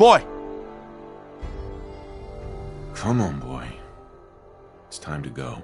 Boy! Come on, boy. It's time to go.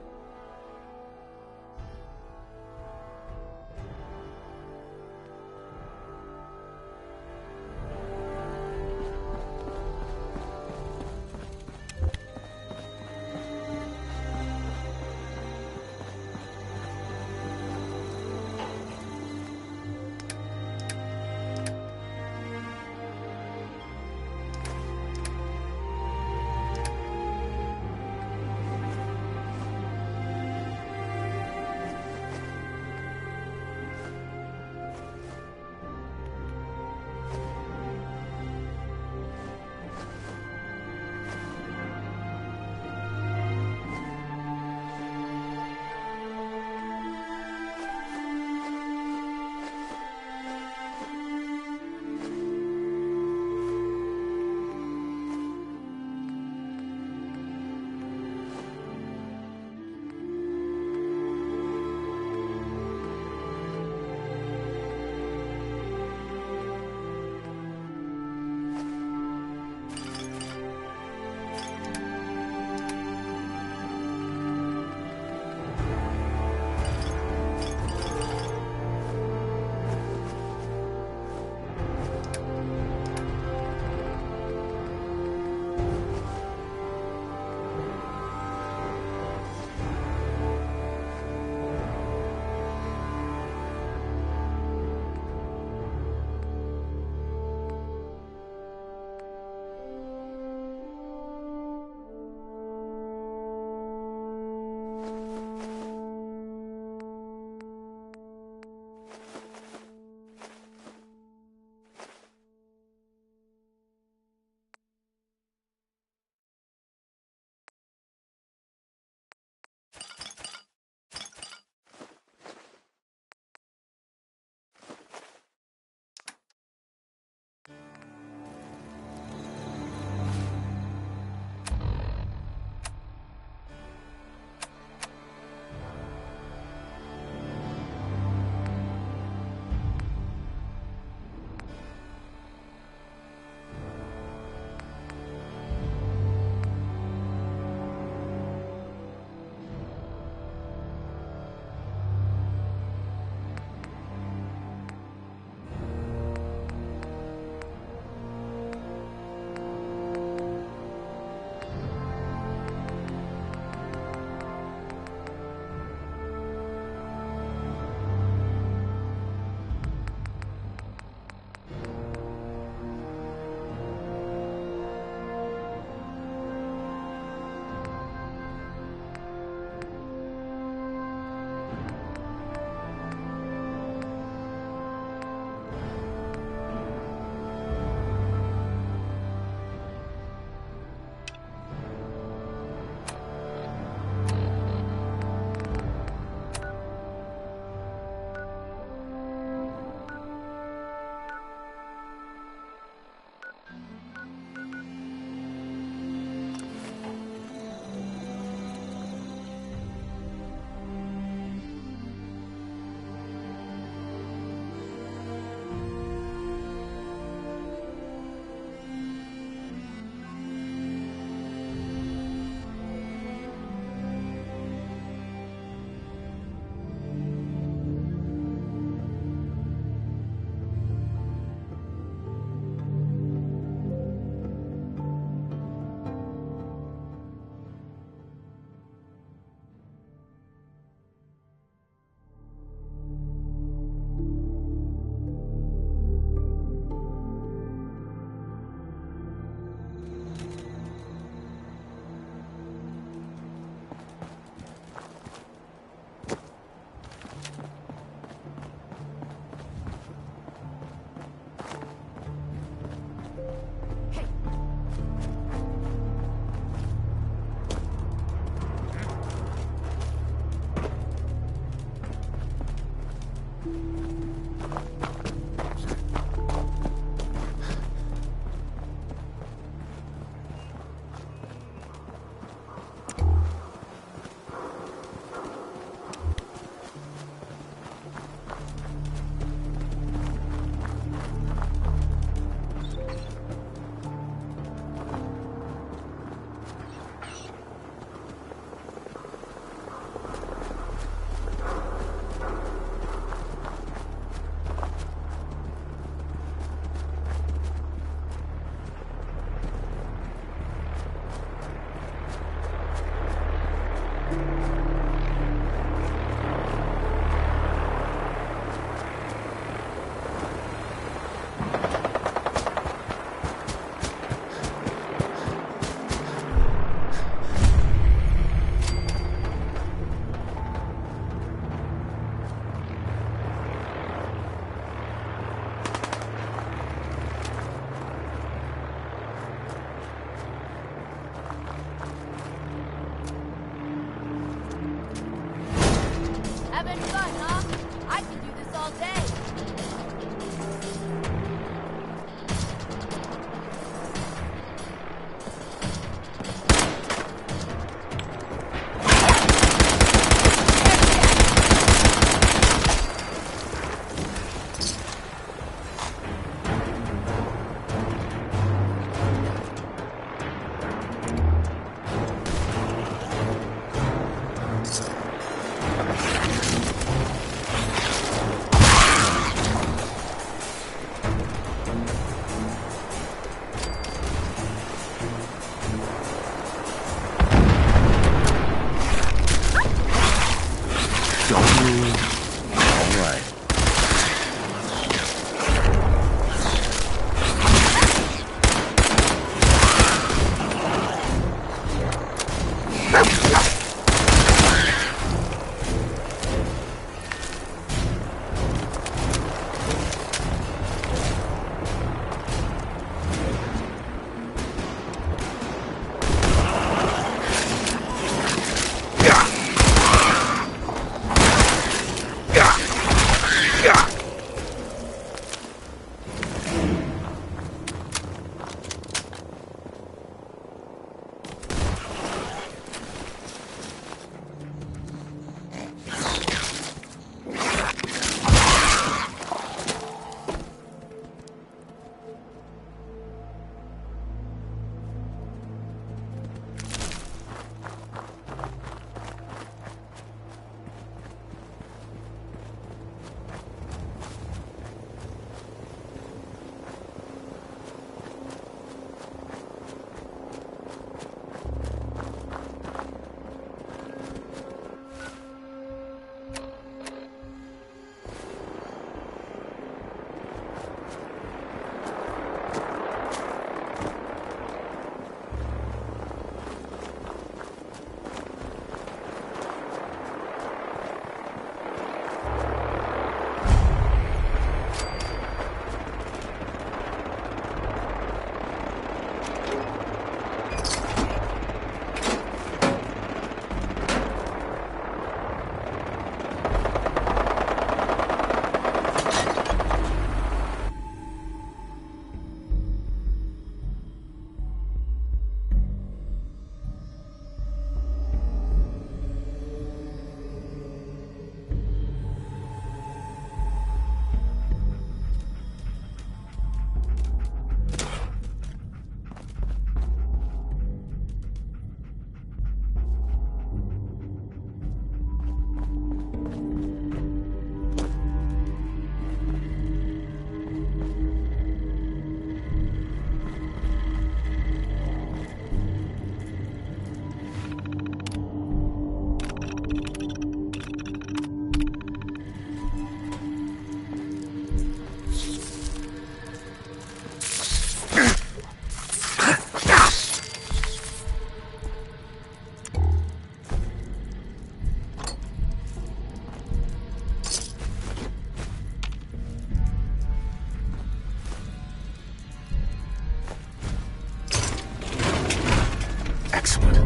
Excellent.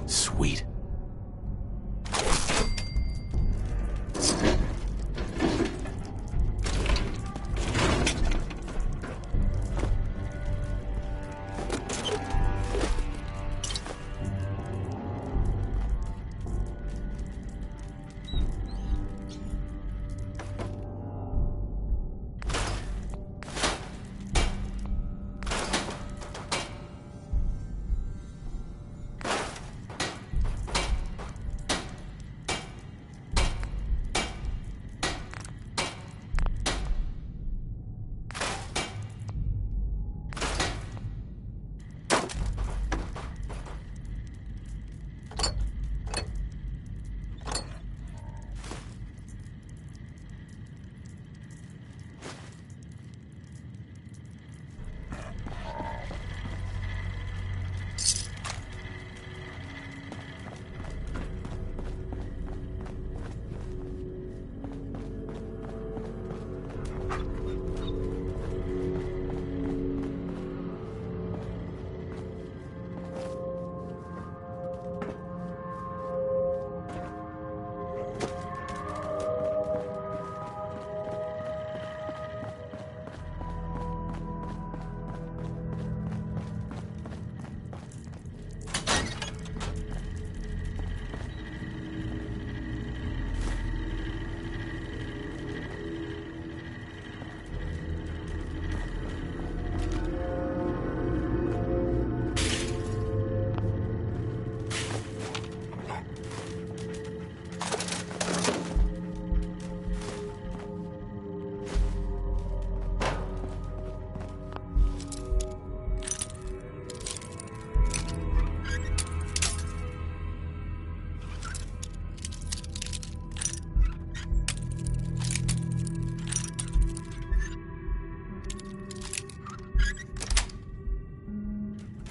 Sweet.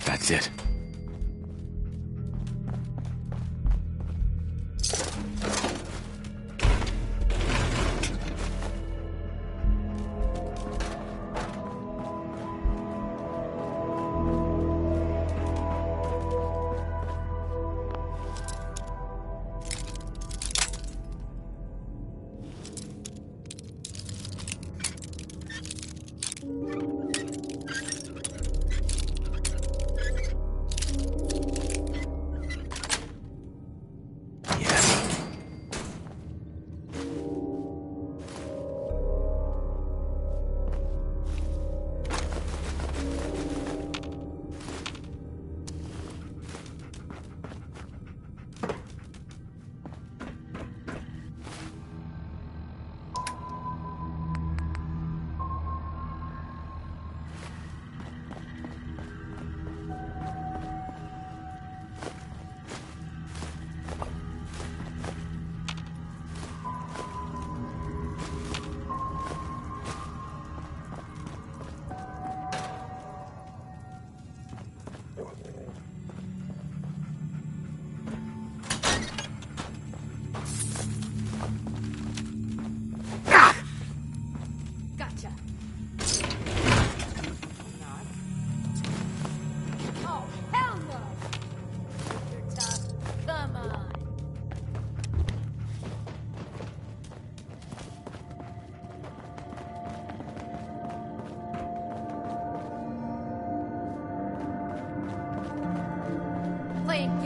That's it.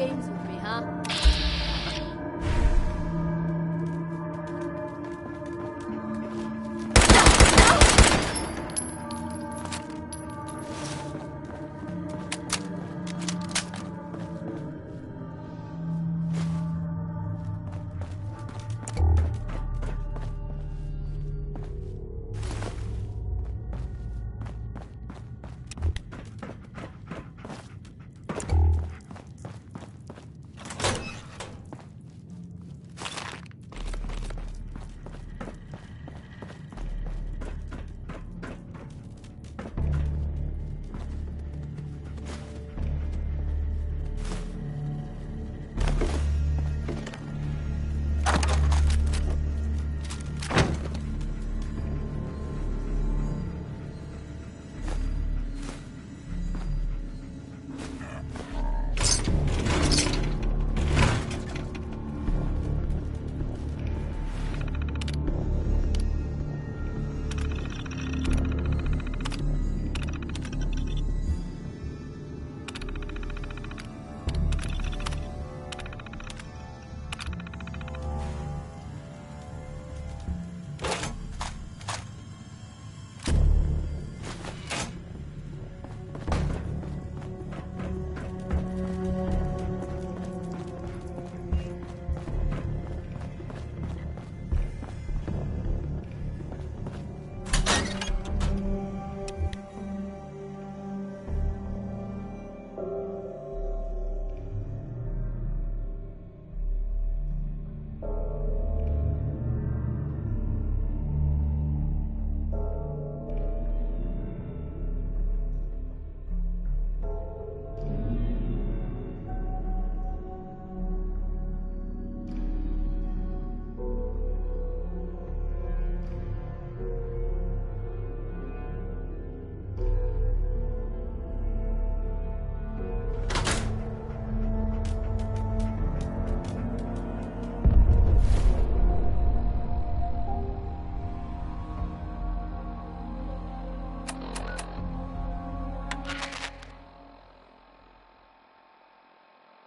games with me, huh?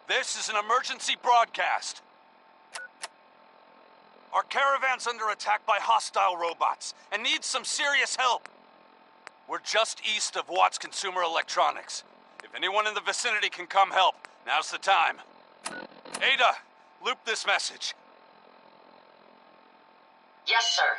This is an emergency broadcast. Our caravan's under attack by hostile robots and needs some serious help. We're just east of Watts Consumer Electronics. If anyone in the vicinity can come help, now's the time. Ada, loop this message. Yes, sir.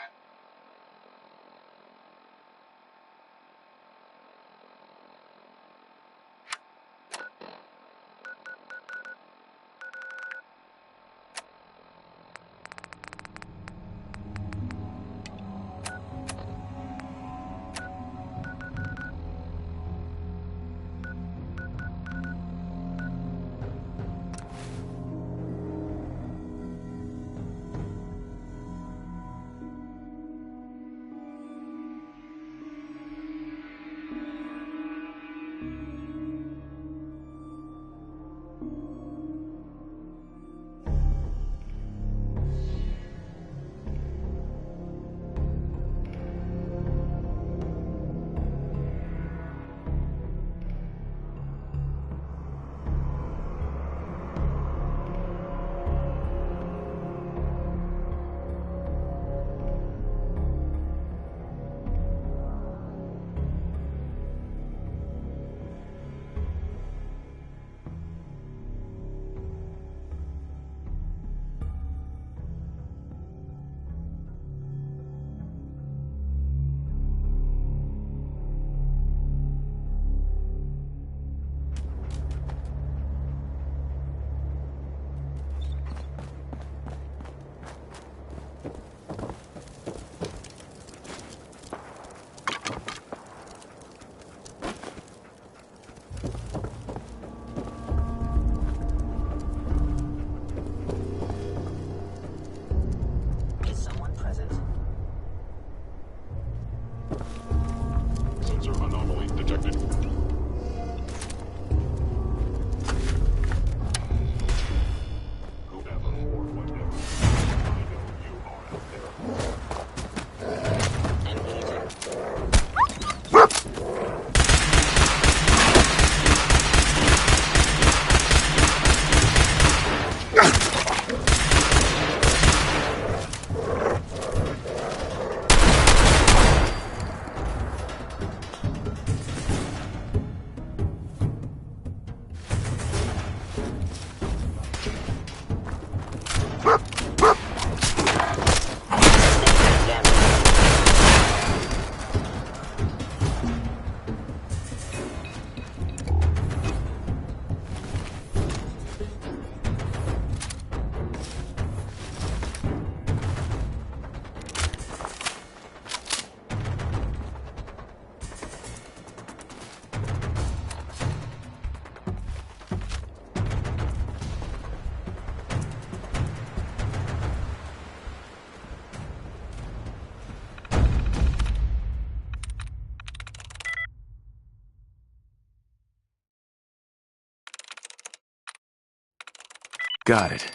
Got it.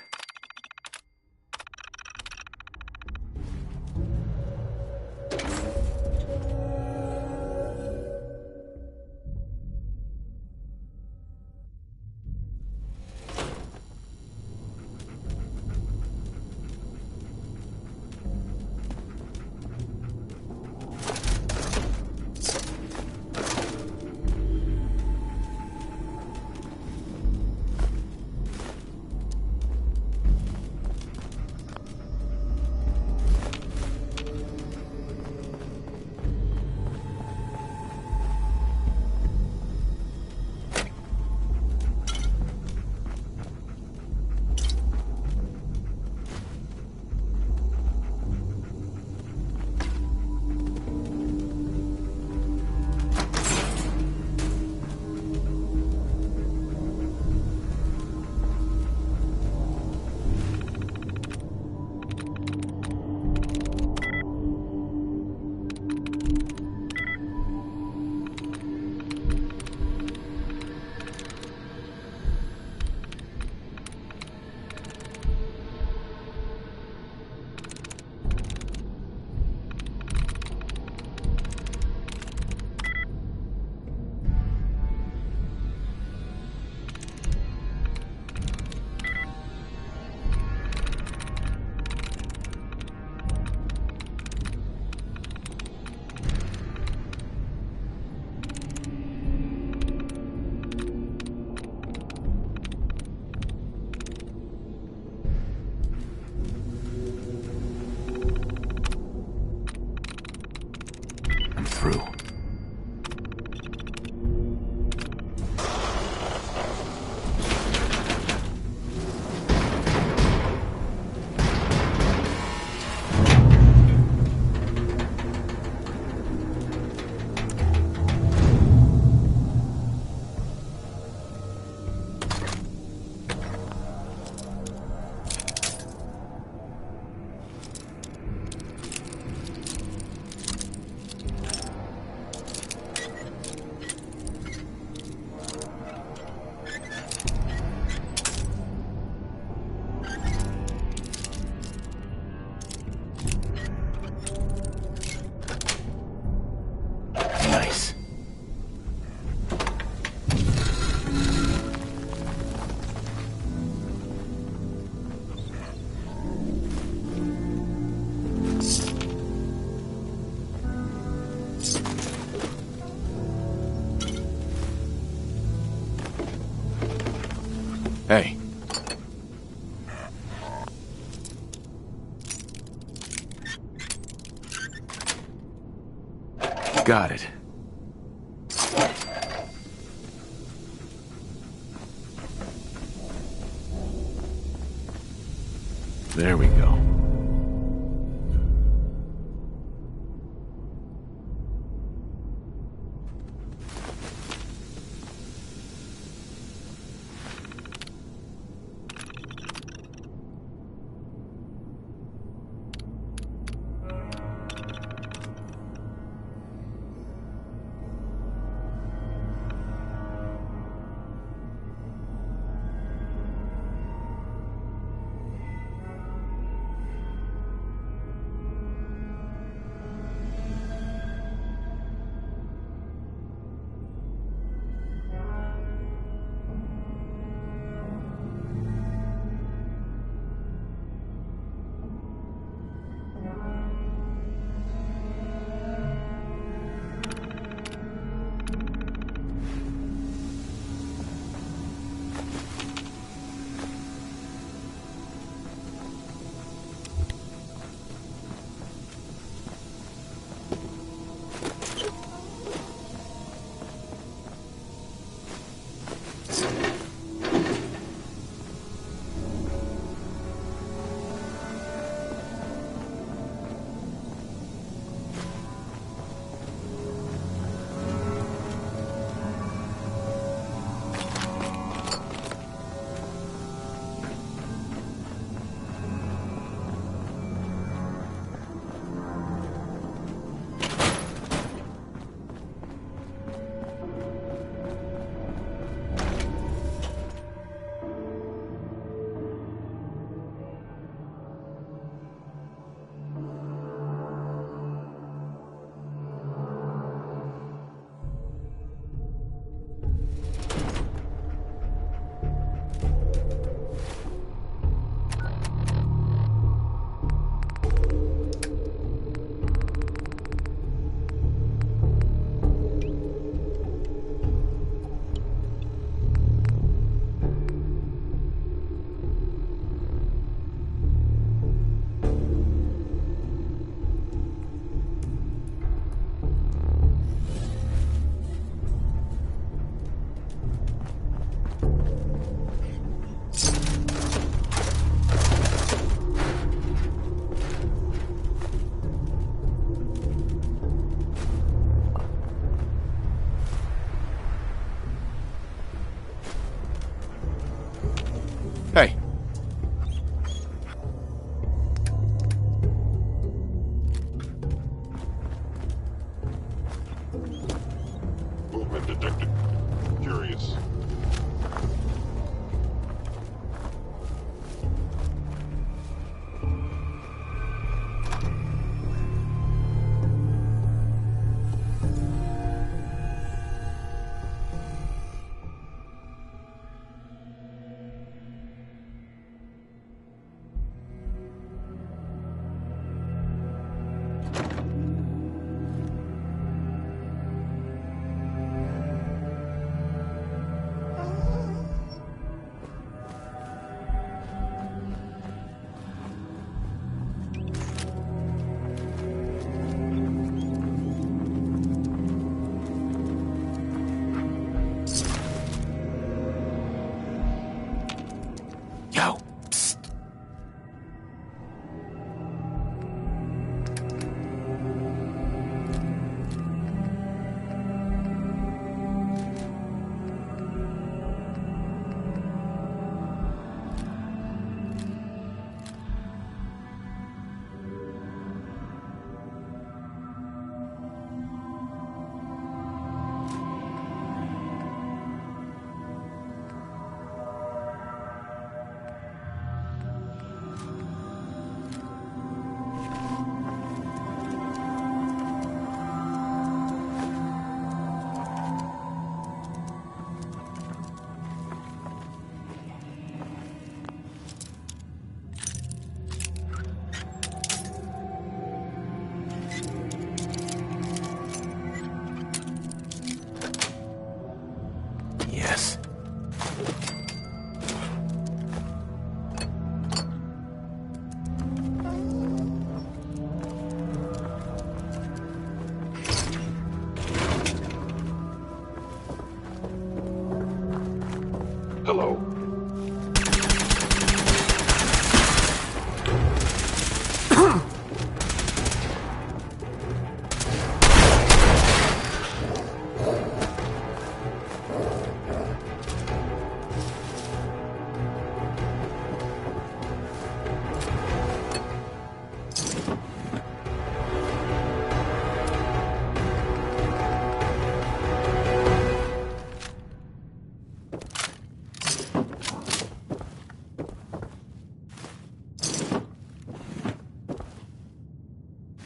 Through. Nice. Hey. Got it. There we go. Movement detected. Curious. Yo, psst. Yes. Hello.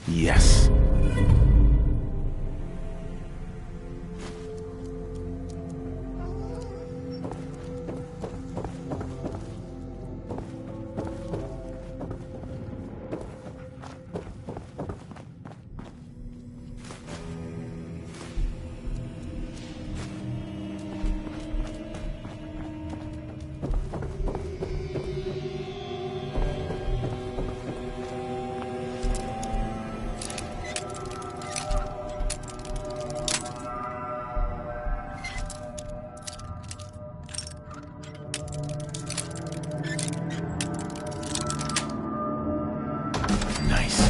Yes. Nice.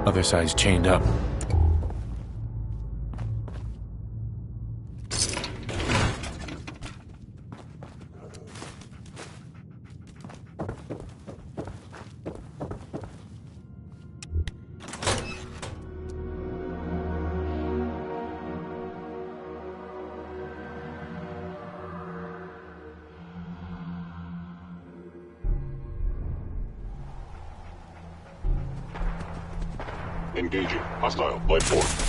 Other side's chained up. Engaging. Hostile. Light force.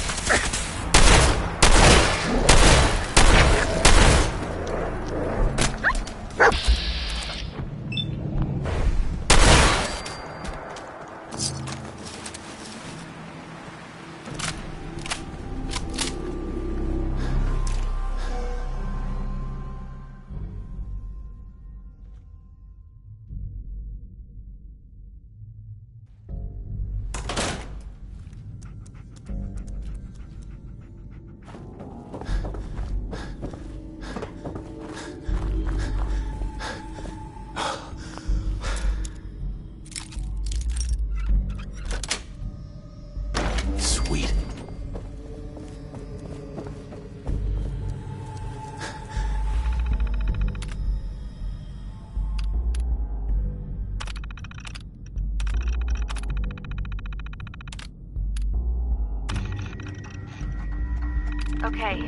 Okay.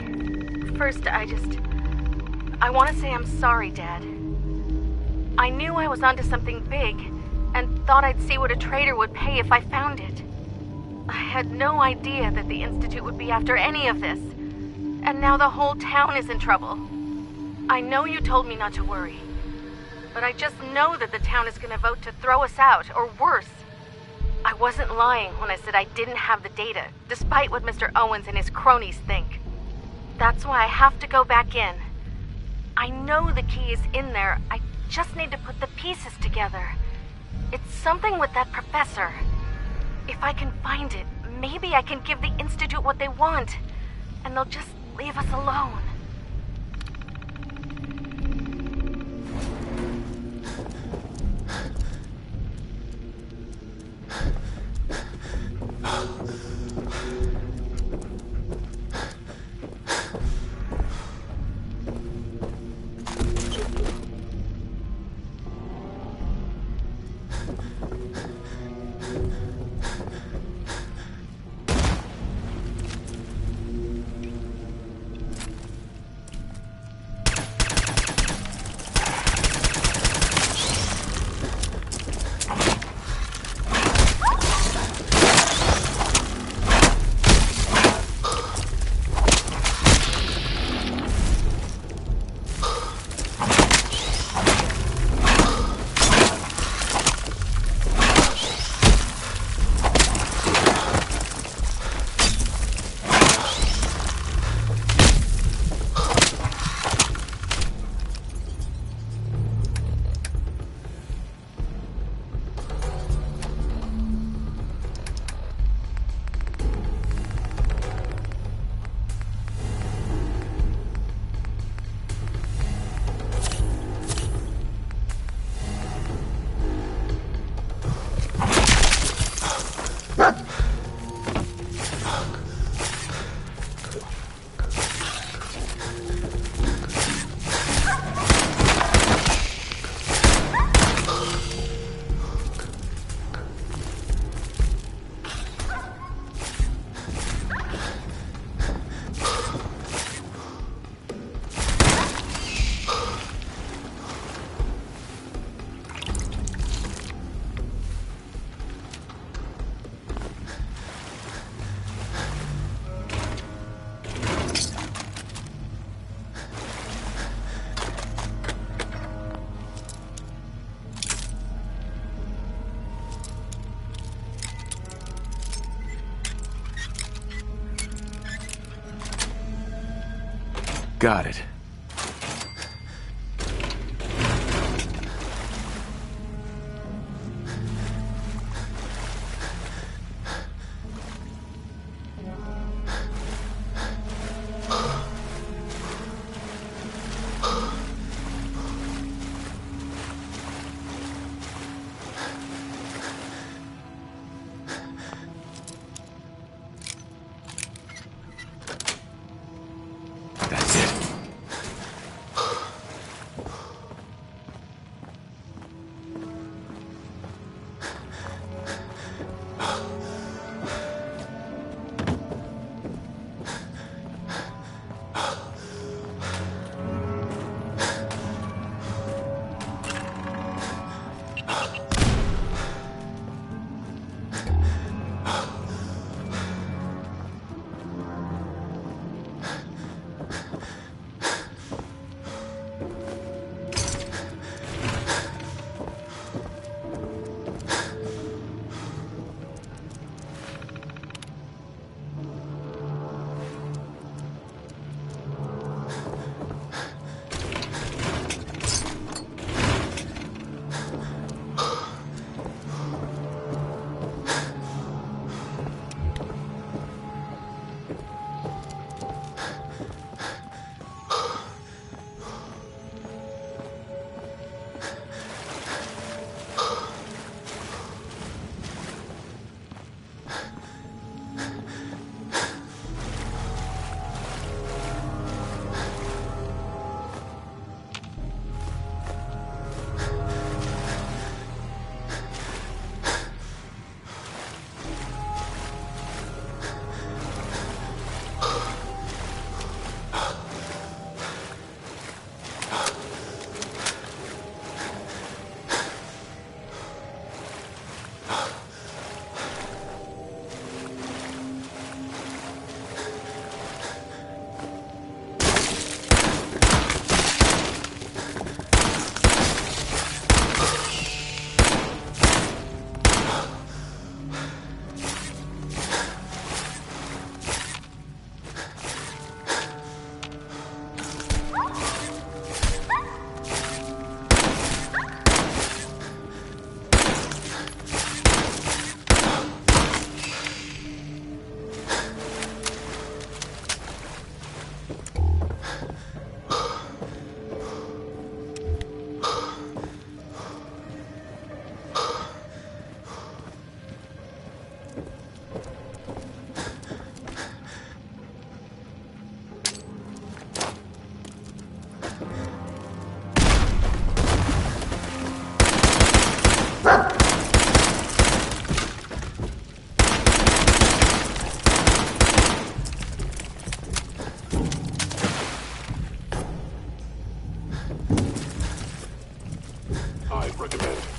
First, I want to say I'm sorry, Dad. I knew I was onto something big, and thought I'd see what a trader would pay if I found it. I had no idea that the Institute would be after any of this. And now the whole town is in trouble. I know you told me not to worry, but I just know that the town is going to vote to throw us out, or worse. I wasn't lying when I said I didn't have the data, despite what Mr. Owens and his cronies think. That's why I have to go back in. I know the key is in there, I just need to put the pieces together. It's something with that professor. If I can find it, maybe I can give the Institute what they want, and they'll just leave us alone. Got it. That's it.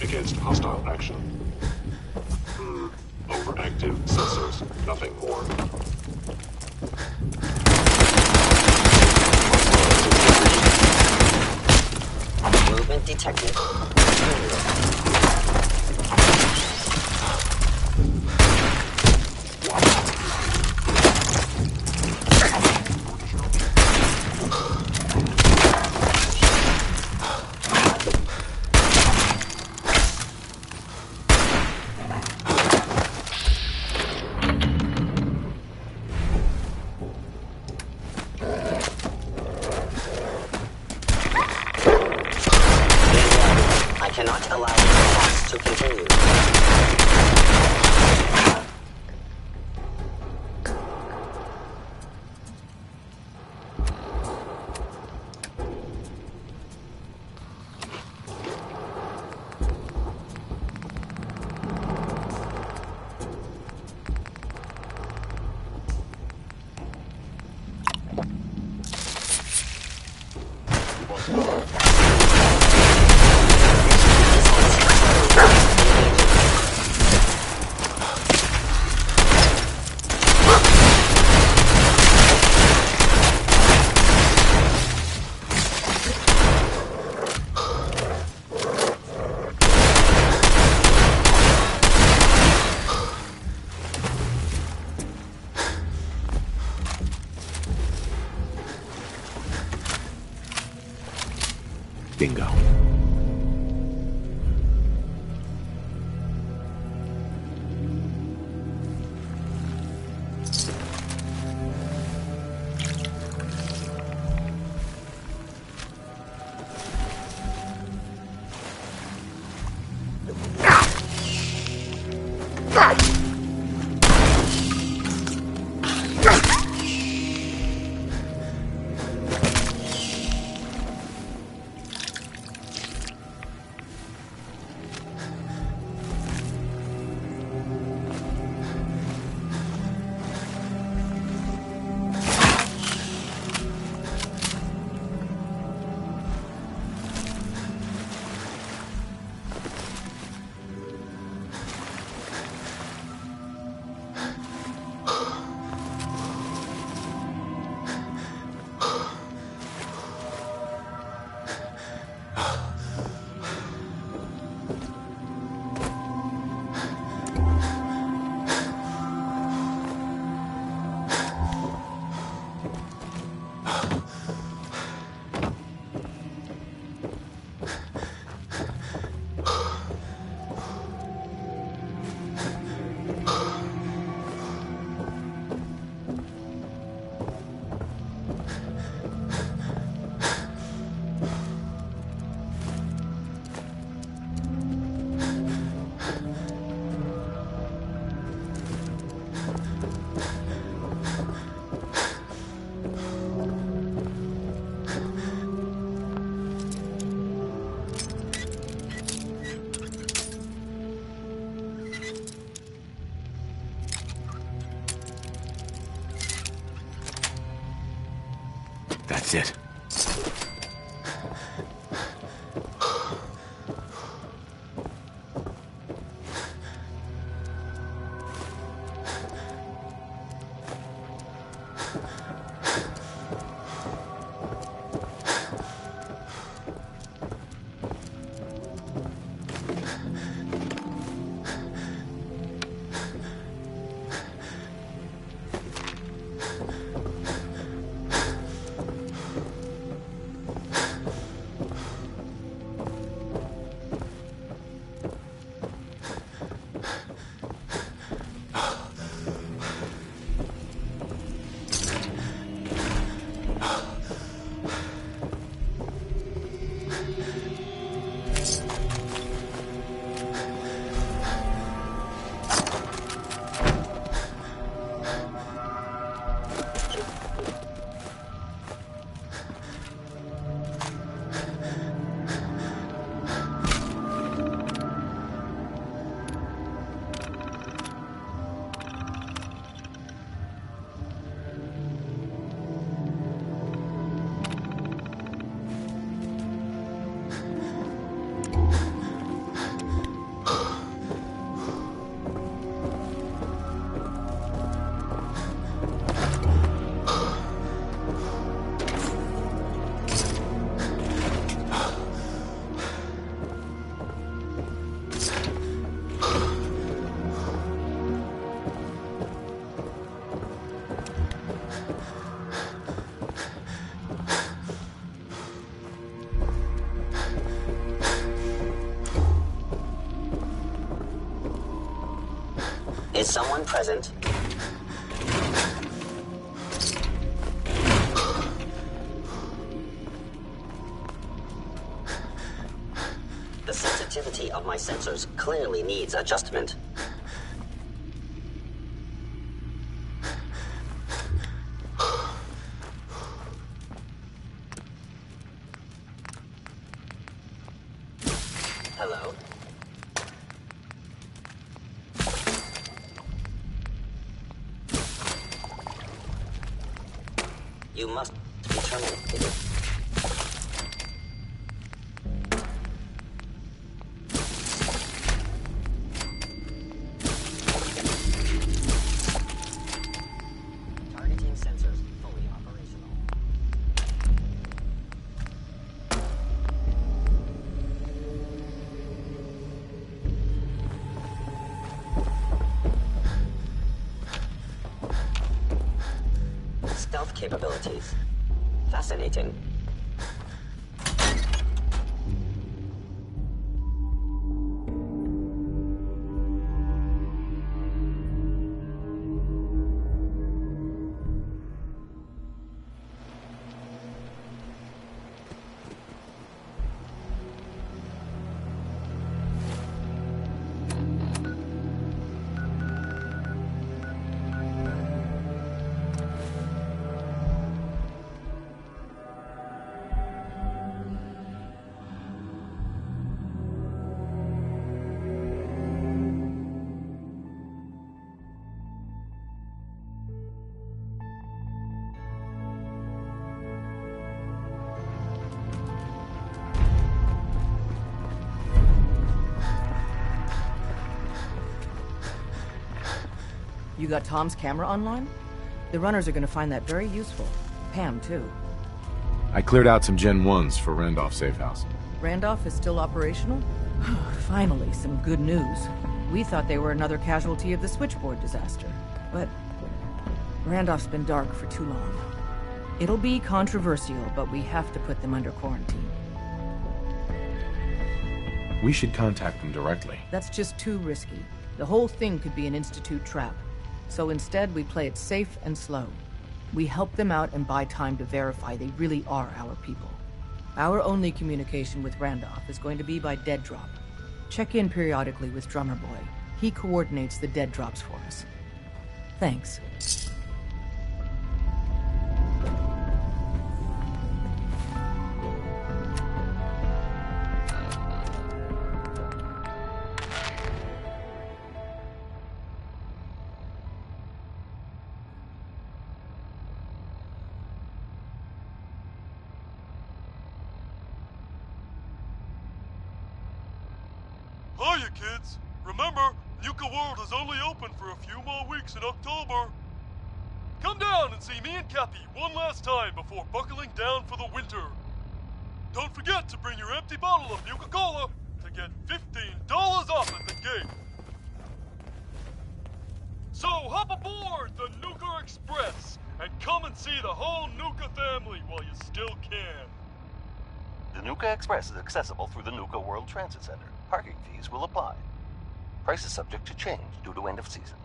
against hostile action. Overactive sensors, nothing more. Movement detected. I cannot allow the attacks to continue. Bingo. That's it. Is someone present? The sensitivity of my sensors clearly needs adjustment. Hello? You must be terminated. Targeting sensors fully operational. Stealth capabilities. Fascinating. You got Tom's camera online? The runners are gonna find that very useful. Pam, too. I cleared out some Gen 1s for Randolph Safe House. Randolph is still operational? Finally, some good news. We thought they were another casualty of the switchboard disaster. But Randolph's been dark for too long. It'll be controversial, but we have to put them under quarantine. We should contact them directly. That's just too risky. The whole thing could be an Institute trap. So instead, we play it safe and slow. We help them out and buy time to verify they really are our people. Our only communication with Randolph is going to be by dead drop. Check in periodically with Drummer Boy. He coordinates the dead drops for us. Thanks. Hiya, kids! Remember, Nuka World is only open for a few more weeks in October. Come down and see me and Cappy one last time before buckling down for the winter. Don't forget to bring your empty bottle of Nuka-Cola to get $15 off at the gate. So hop aboard the Nuka Express and come and see the whole Nuka family while you still can. The Nuka Express is accessible through the Nuka World Transit Center. Parking fees will apply. Price is subject to change due to end of season.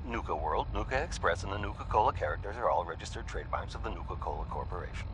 Nuka World, Nuka Express, and the Nuka-Cola characters are all registered trademarks of the Nuka-Cola Corporation.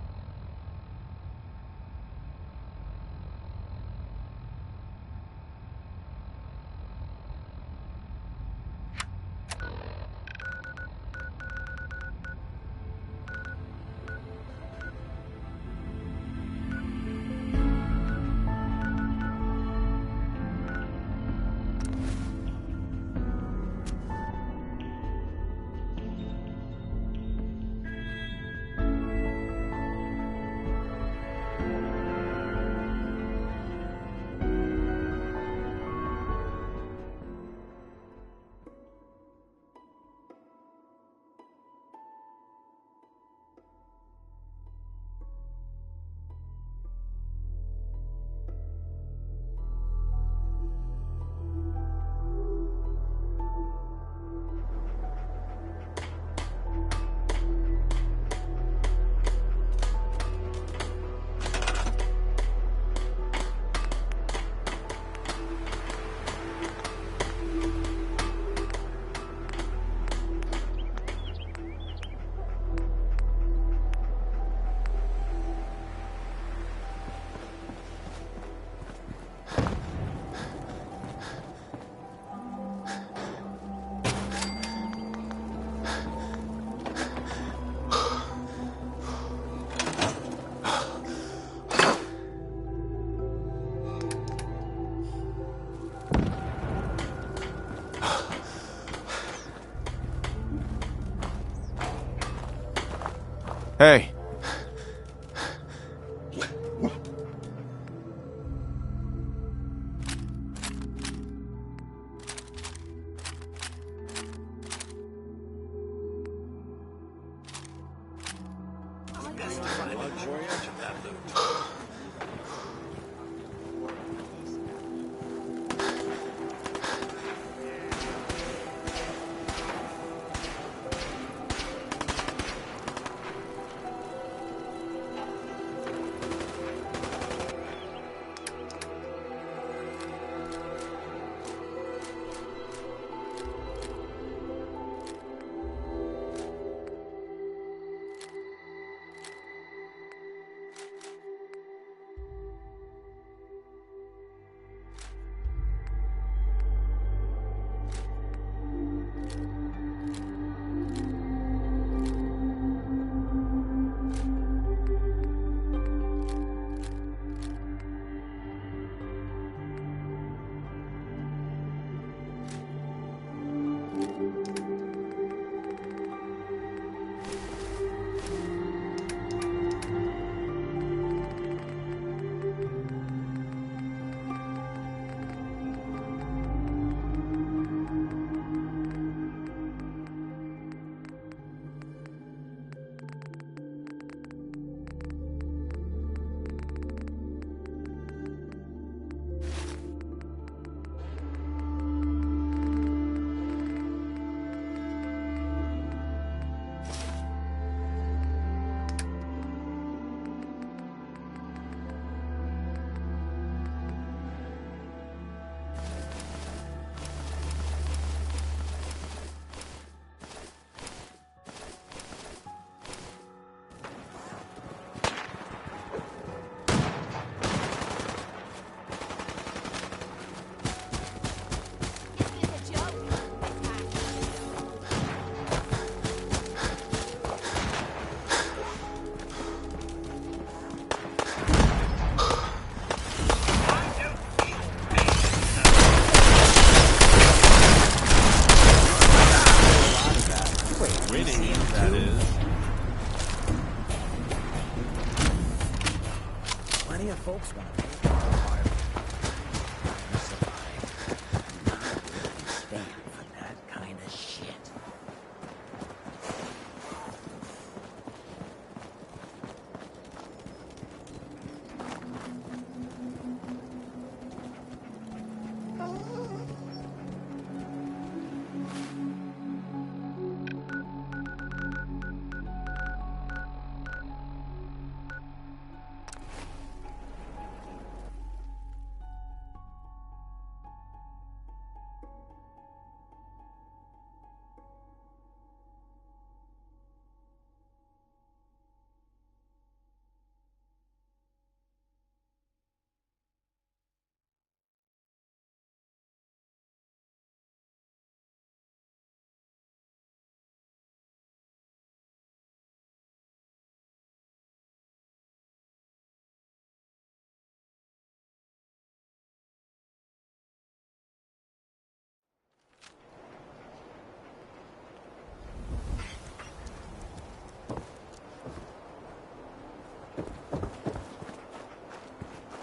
Hey.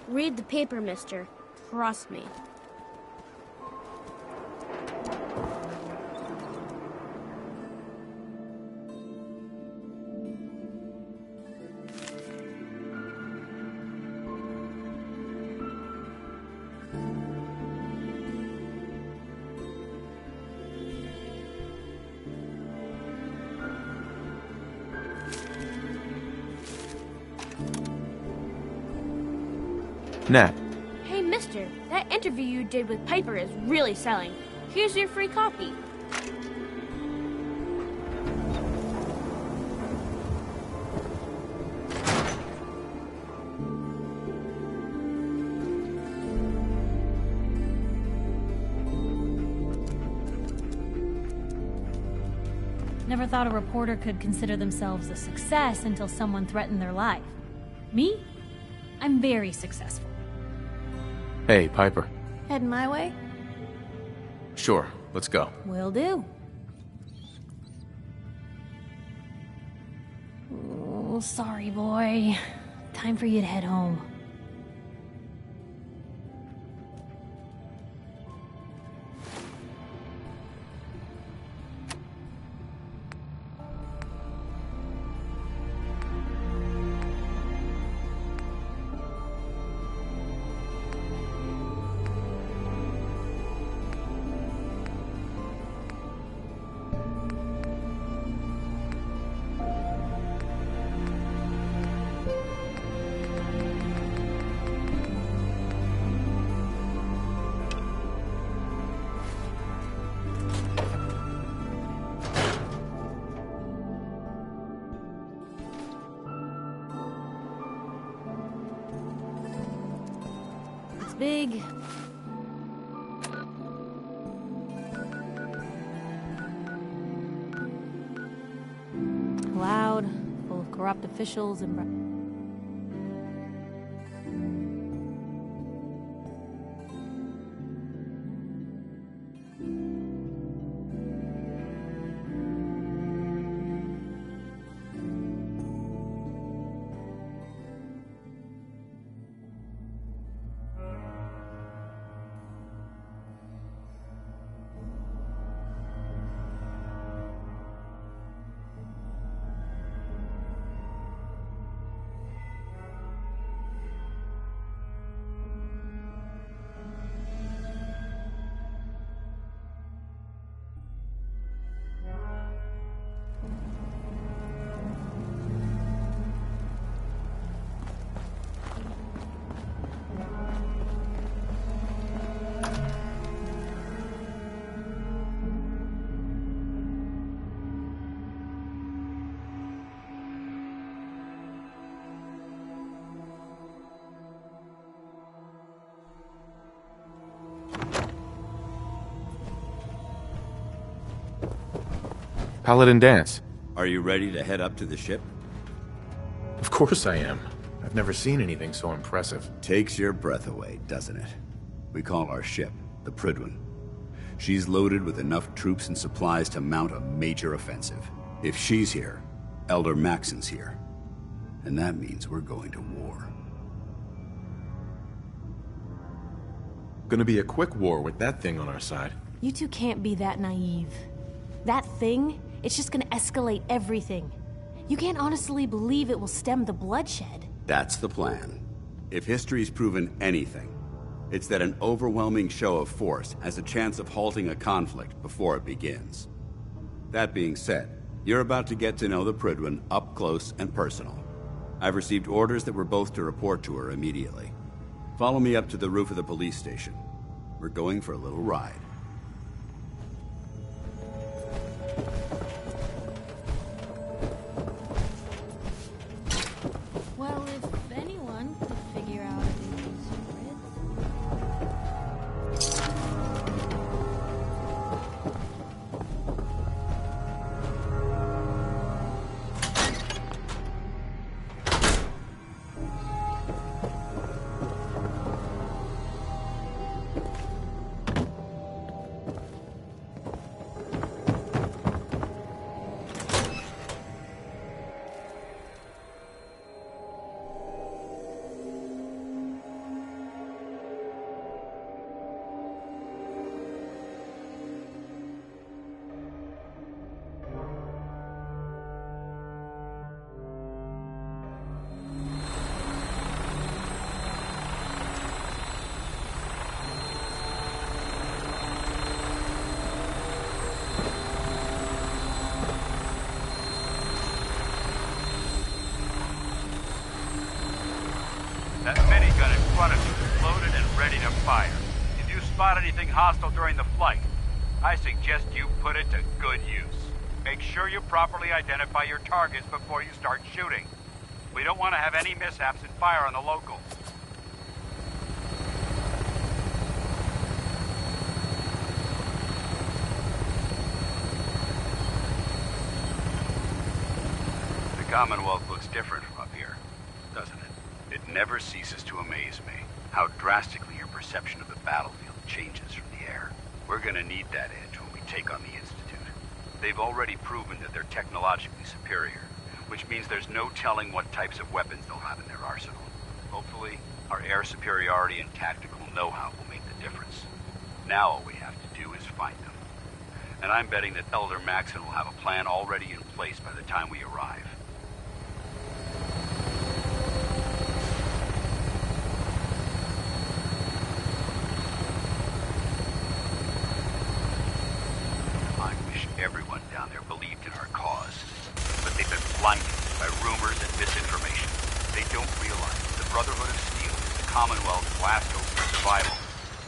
Read the paper, mister. Trust me. Nat. Hey, mister, that interview you did with Piper is really selling. Here's your free copy. Never thought a reporter could consider themselves a success until someone threatened their life. Me? I'm very successful. Hey, Piper. Heading my way? Sure, let's go. Will do. Oh, sorry, boy. Time for you to head home. Big. Loud, full of corrupt officials and... Paladin dance. Are you ready to head up to the ship? Of course I am. I've never seen anything so impressive. Takes your breath away, doesn't it? We call our ship the Prydwen. She's loaded with enough troops and supplies to mount a major offensive. If she's here, Elder Maxon's here. And that means we're going to war. Gonna be a quick war with that thing on our side. You two can't be that naive. That thing, it's just gonna escalate everything. You can't honestly believe it will stem the bloodshed. That's the plan. If history's proven anything, it's that an overwhelming show of force has a chance of halting a conflict before it begins. That being said, you're about to get to know the Prydwen up close and personal. I've received orders that we're both to report to her immediately. Follow me up to the roof of the police station. We're going for a little ride. Well, if anyone could figure out a secret. That minigun in front of you is loaded and ready to fire. If you spot anything hostile during the flight, I suggest you put it to good use. Make sure you properly identify your targets before you start shooting. We don't want to have any mishaps and fire on the locals. The Commonwealth looks different from up here, doesn't it? It never ceases to amaze me how drastically your perception of the battlefield changes from the air. We're gonna need that edge when we take on the Institute. They've already proven that they're technologically superior, which means there's no telling what types of weapons they'll have in their arsenal. Hopefully, our air superiority and tactical know-how will make the difference. Now all we have to do is find them. And I'm betting that Elder Maxon will have a plan already in place by the time we arrive. I wish everyone down there believed in our cause. But they've been blinded by rumors and misinformation. They don't realize the Brotherhood of Steel is the Commonwealth's last hope for survival.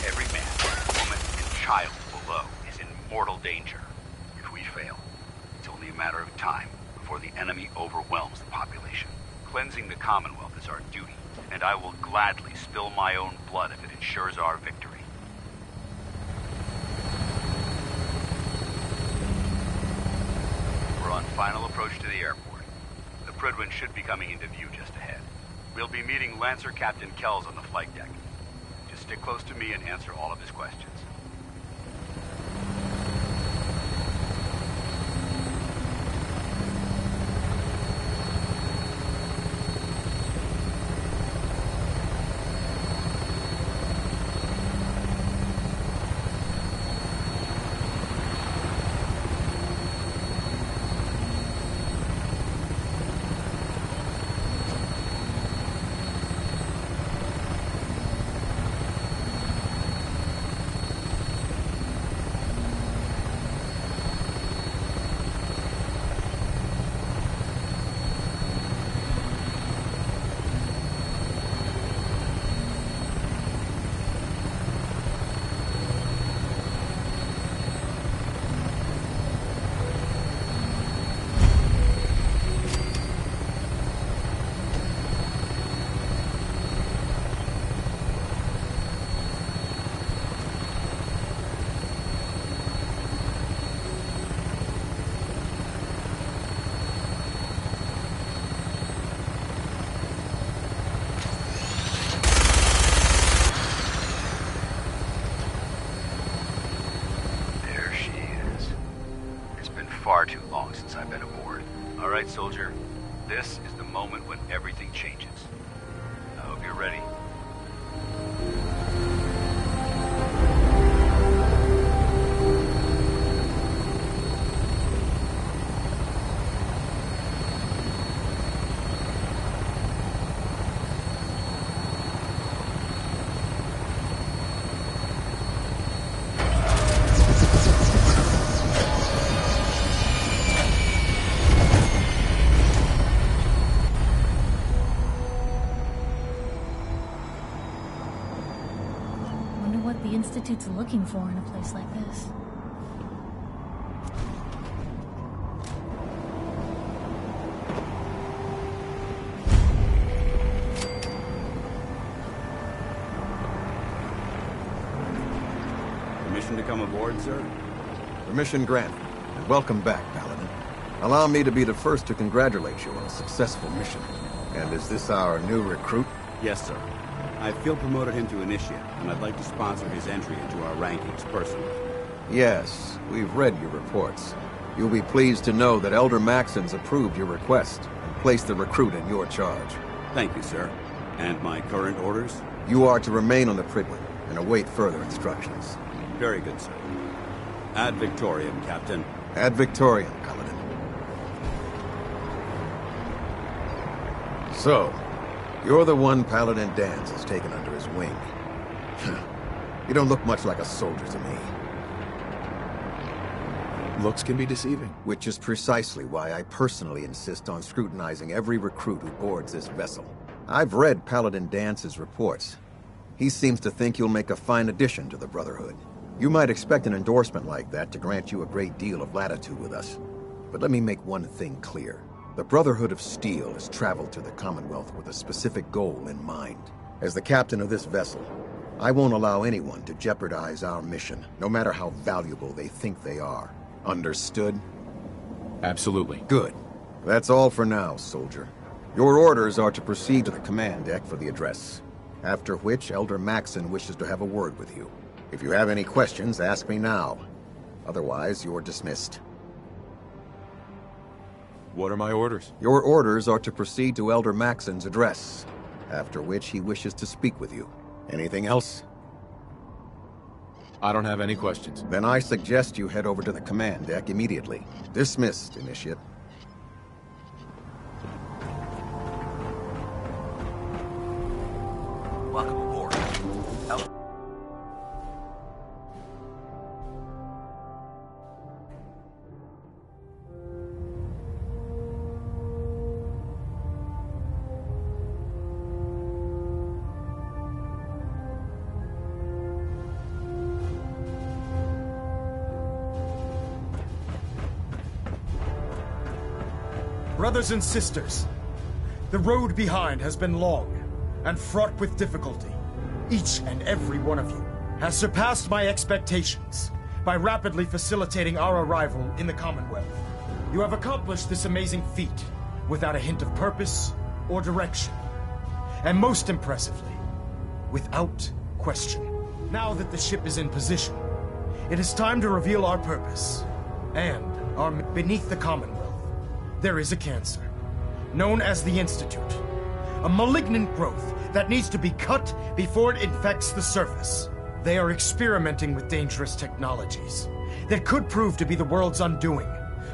Every man, woman, and child below is in mortal danger. If we fail, it's only a matter of time before the enemy overwhelms the population. Cleansing the Commonwealth is our duty, and I will gladly spill my own blood if it ensures our victory. We're on final approach to the airport. The Prydwen should be coming into view just ahead. We'll be meeting Lancer Captain Kells on the flight deck. Just stick close to me and answer all of his questions. Far too long since I've been aboard. All right, soldier. This is the moment when everything changes. I hope you're ready. The Institute's looking for in a place like this. Permission to come aboard, sir? Permission granted, and welcome back, Paladin. Allow me to be the first to congratulate you on a successful mission. And is this our new recruit? Yes, sir. I feel promoted him to initiate, and I'd like to sponsor his entry into our rankings personally. Yes, we've read your reports. You'll be pleased to know that Elder Maxon's approved your request and placed the recruit in your charge. Thank you, sir. And my current orders? You are to remain on the Prydwen and await further instructions. Very good, sir. Ad Victoriam, Captain. Ad Victoriam, Paladin. So, you're the one Paladin Danse has taken under his wing. You don't look much like a soldier to me. Looks can be deceiving. Which is precisely why I personally insist on scrutinizing every recruit who boards this vessel. I've read Paladin Dance's reports. He seems to think you'll make a fine addition to the Brotherhood. You might expect an endorsement like that to grant you a great deal of latitude with us. But let me make one thing clear. The Brotherhood of Steel has traveled to the Commonwealth with a specific goal in mind. As the captain of this vessel, I won't allow anyone to jeopardize our mission, no matter how valuable they think they are. Understood? Absolutely. Good. That's all for now, soldier. Your orders are to proceed to the command deck for the address, after which Elder Maxon wishes to have a word with you. If you have any questions, ask me now. Otherwise, you're dismissed. What are my orders? Your orders are to proceed to Elder Maxon's address, after which he wishes to speak with you. Anything else? I don't have any questions. Then I suggest you head over to the command deck immediately. Dismissed, Initiate. Welcome aboard. Brothers and sisters, the road behind has been long and fraught with difficulty. Each and every one of you has surpassed my expectations by rapidly facilitating our arrival in the Commonwealth. You have accomplished this amazing feat without a hint of purpose or direction. And most impressively, without question. Now that the ship is in position, it is time to reveal our purpose. And beneath the Commonwealth, there is a cancer, known as the Institute. A malignant growth that needs to be cut before it infects the surface. They are experimenting with dangerous technologies that could prove to be the world's undoing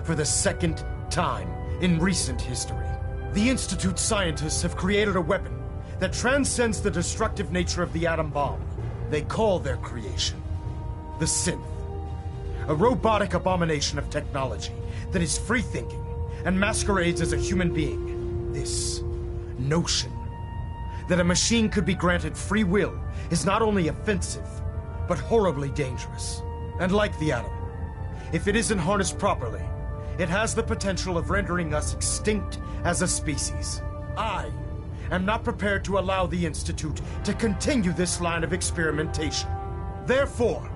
for the second time in recent history. The Institute's scientists have created a weapon that transcends the destructive nature of the atom bomb. They call their creation the Synth. A robotic abomination of technology that is free-thinking and masquerades as a human being. This notion that a machine could be granted free will is not only offensive, but horribly dangerous. And like the atom, if it isn't harnessed properly, it has the potential of rendering us extinct as a species. I am not prepared to allow the Institute to continue this line of experimentation. Therefore,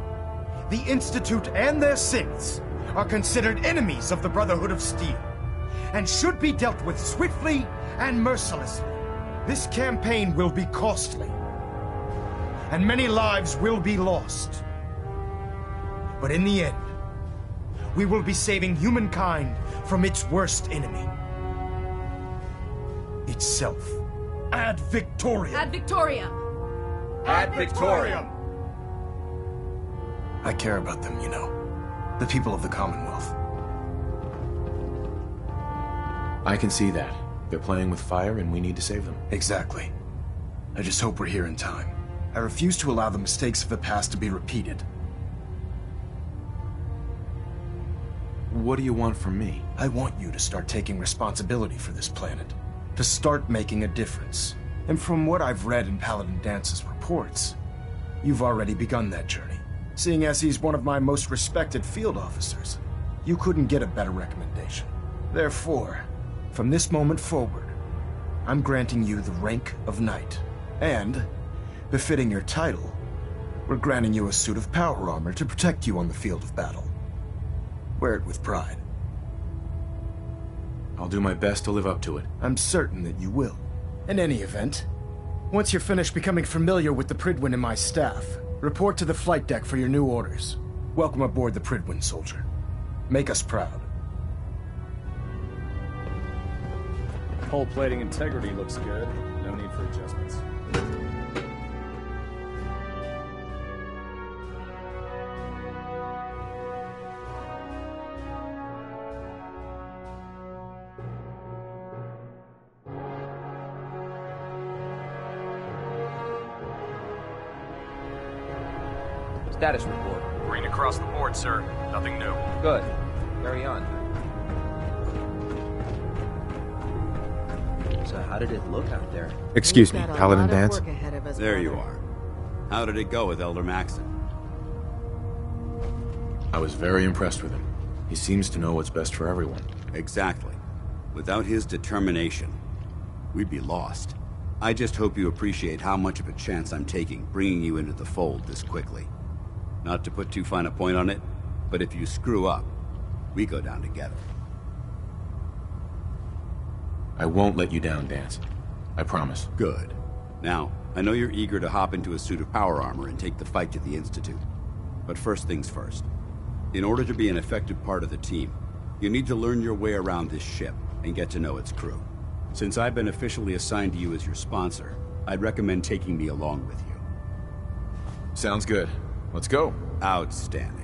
the Institute and their synths are considered enemies of the Brotherhood of Steel, and should be dealt with swiftly and mercilessly. This campaign will be costly, and many lives will be lost. But in the end, we will be saving humankind from its worst enemy. Itself. Ad Victoriam! Ad Victoriam! Ad Victoriam! I care about them, you know. The people of the Commonwealth. I can see that. They're playing with fire and we need to save them. Exactly. I just hope we're here in time. I refuse to allow the mistakes of the past to be repeated. What do you want from me? I want you to start taking responsibility for this planet. To start making a difference. And from what I've read in Paladin Dance's reports, you've already begun that journey. Seeing as he's one of my most respected field officers, you couldn't get a better recommendation. Therefore, from this moment forward, I'm granting you the rank of Knight. And, befitting your title, we're granting you a suit of power armor to protect you on the field of battle. Wear it with pride. I'll do my best to live up to it. I'm certain that you will. In any event, once you're finished becoming familiar with the Pridwin and my staff, report to the flight deck for your new orders. Welcome aboard the Pridwin, soldier. Make us proud. Hull plating integrity looks good. No need for adjustments. Status report. Green across the board, sir. Nothing new. Good. Carry on. So how did it look out there? Excuse me, Paladin Dance? There you are. How did it go with Elder Maxon? I was very impressed with him. He seems to know what's best for everyone. Exactly. Without his determination, we'd be lost. I just hope you appreciate how much of a chance I'm taking bringing you into the fold this quickly. Not to put too fine a point on it, but if you screw up, we go down together. I won't let you down, Dance. I promise. Good. Now, I know you're eager to hop into a suit of power armor and take the fight to the Institute. But first things first. In order to be an effective part of the team, you need to learn your way around this ship and get to know its crew. Since I've been officially assigned to you as your sponsor, I'd recommend taking me along with you. Sounds good. Let's go. Outstanding.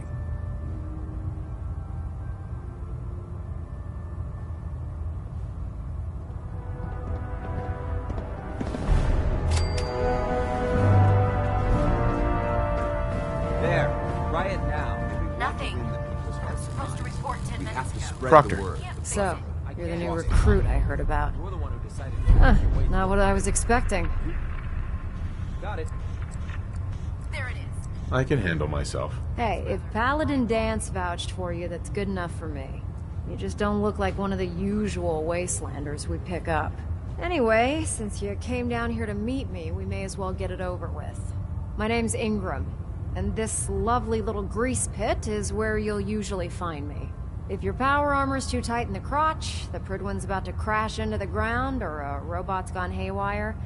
Proctor. So, you're the new recruit I heard about. Not what I was expecting. Got it. There it is. I can handle myself. Hey, if Paladin Dance vouched for you, that's good enough for me. You just don't look like one of the usual wastelanders we pick up. Anyway, since you came down here to meet me, we may as well get it over with. My name's Ingram, and this lovely little grease pit is where you'll usually find me. If your power armor's too tight in the crotch, the Pridwin's about to crash into the ground, or a robot's gone haywire,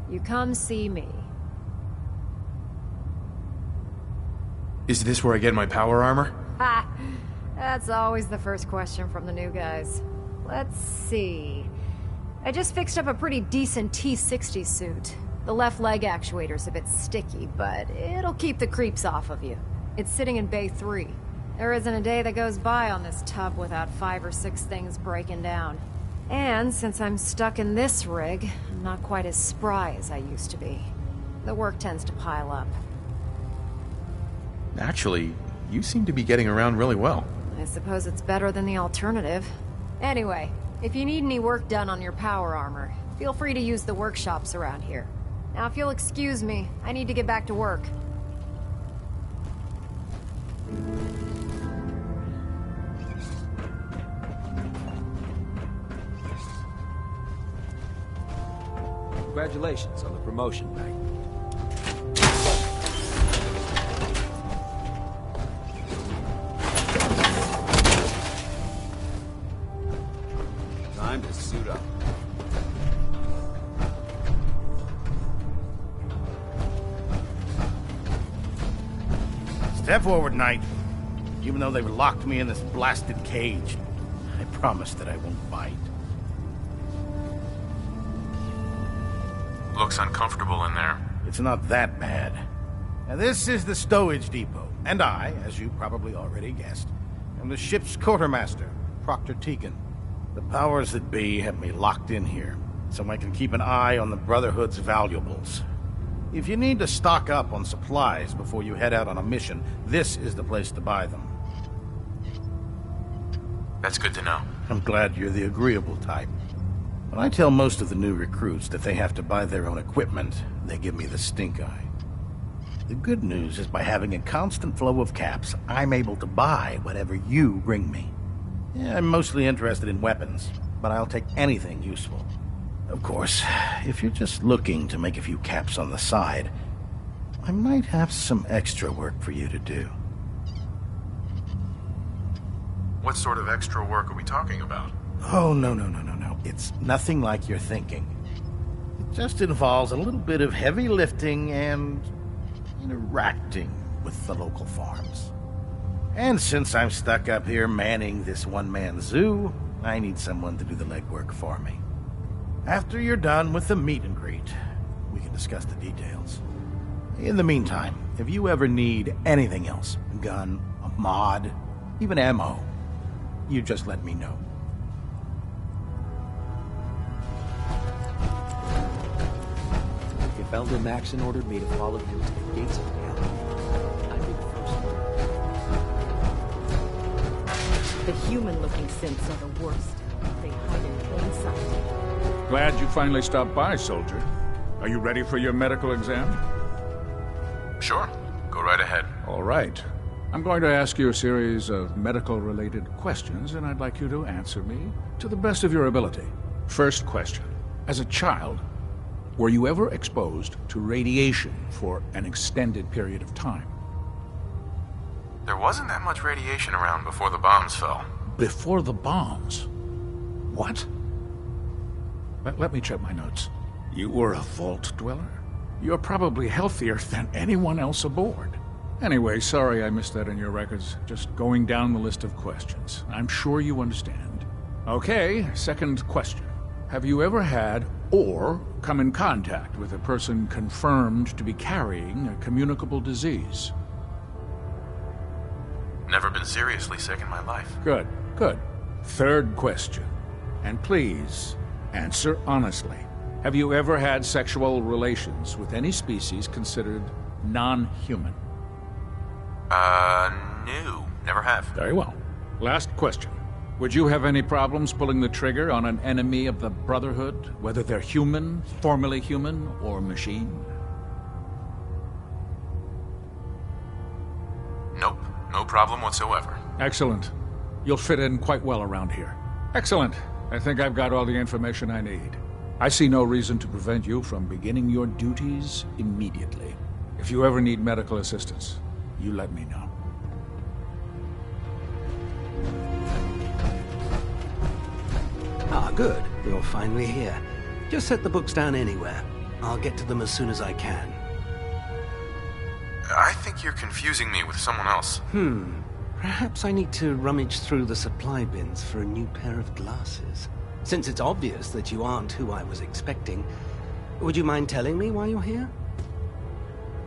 you come see me. Is this where I get my power armor? Ha! That's always the first question from the new guys. Let's see. I just fixed up a pretty decent T-60 suit. The left leg actuator's a bit sticky, but it'll keep the creeps off of you. It's sitting in Bay 3. There isn't a day that goes by on this tub without 5 or 6 things breaking down. And since I'm stuck in this rig, I'm not quite as spry as I used to be. The work tends to pile up. Actually, you seem to be getting around really well. I suppose it's better than the alternative. Anyway, if you need any work done on your power armor, feel free to use the workshops around here. Now, if you'll excuse me, I need to get back to work. Congratulations on the promotion, Knight. Time to suit up. Step forward, Knight. Even though they've locked me in this blasted cage, I promise that I won't bite. Looks uncomfortable in there. It's not that bad. Now, this is the stowage depot, and I, as you probably already guessed, am the ship's quartermaster, Proctor Tegan. The powers that be have me locked in here, so I can keep an eye on the Brotherhood's valuables. If you need to stock up on supplies before you head out on a mission, this is the place to buy them. That's good to know. I'm glad you're the agreeable type. When I tell most of the new recruits that they have to buy their own equipment, they give me the stink eye. The good news is by having a constant flow of caps, I'm able to buy whatever you bring me. Yeah, I'm mostly interested in weapons, but I'll take anything useful. Of course, if you're just looking to make a few caps on the side, I might have some extra work for you to do. What sort of extra work are we talking about? Oh, no. It's nothing like you're thinking. It just involves a little bit of heavy lifting and interacting with the local farms. And since I'm stuck up here manning this one-man zoo, I need someone to do the legwork for me. After you're done with the meet and greet, we can discuss the details. In the meantime, if you ever need anything else, a gun, a mod, even ammo, you just let me know. If Elder Maxon ordered me to follow him to the gates of hell, I'd be the first. The human-looking synths are the worst. They hide in plain sight. Glad you finally stopped by, soldier. Are you ready for your medical exam? Sure. Go right ahead. All right. I'm going to ask you a series of medical-related questions, and I'd like you to answer me to the best of your ability. First question. As a child, were you ever exposed to radiation for an extended period of time? There wasn't that much radiation around before the bombs fell. Before the bombs? What? Let me check my notes. You were a vault dweller? You're probably healthier than anyone else aboard. Anyway, sorry I missed that in your records. Just going down the list of questions. I'm sure you understand. Okay, second question. Have you ever had or come in contact with a person confirmed to be carrying a communicable disease? Never been seriously sick in my life. Good, good. Third question. And please, answer honestly. Have you ever had sexual relations with any species considered non-human? No. Never have. Very well. Last question. Would you have any problems pulling the trigger on an enemy of the Brotherhood, whether they're human, formerly human, or machine? Nope. No problem whatsoever. Excellent. You'll fit in quite well around here. Excellent. I think I've got all the information I need. I see no reason to prevent you from beginning your duties immediately. If you ever need medical assistance, you let me know. Ah, good. You're finally here. Just set the books down anywhere. I'll get to them as soon as I can. I think you're confusing me with someone else. Perhaps I need to rummage through the supply bins for a new pair of glasses. Since it's obvious that you aren't who I was expecting, would you mind telling me why you're here?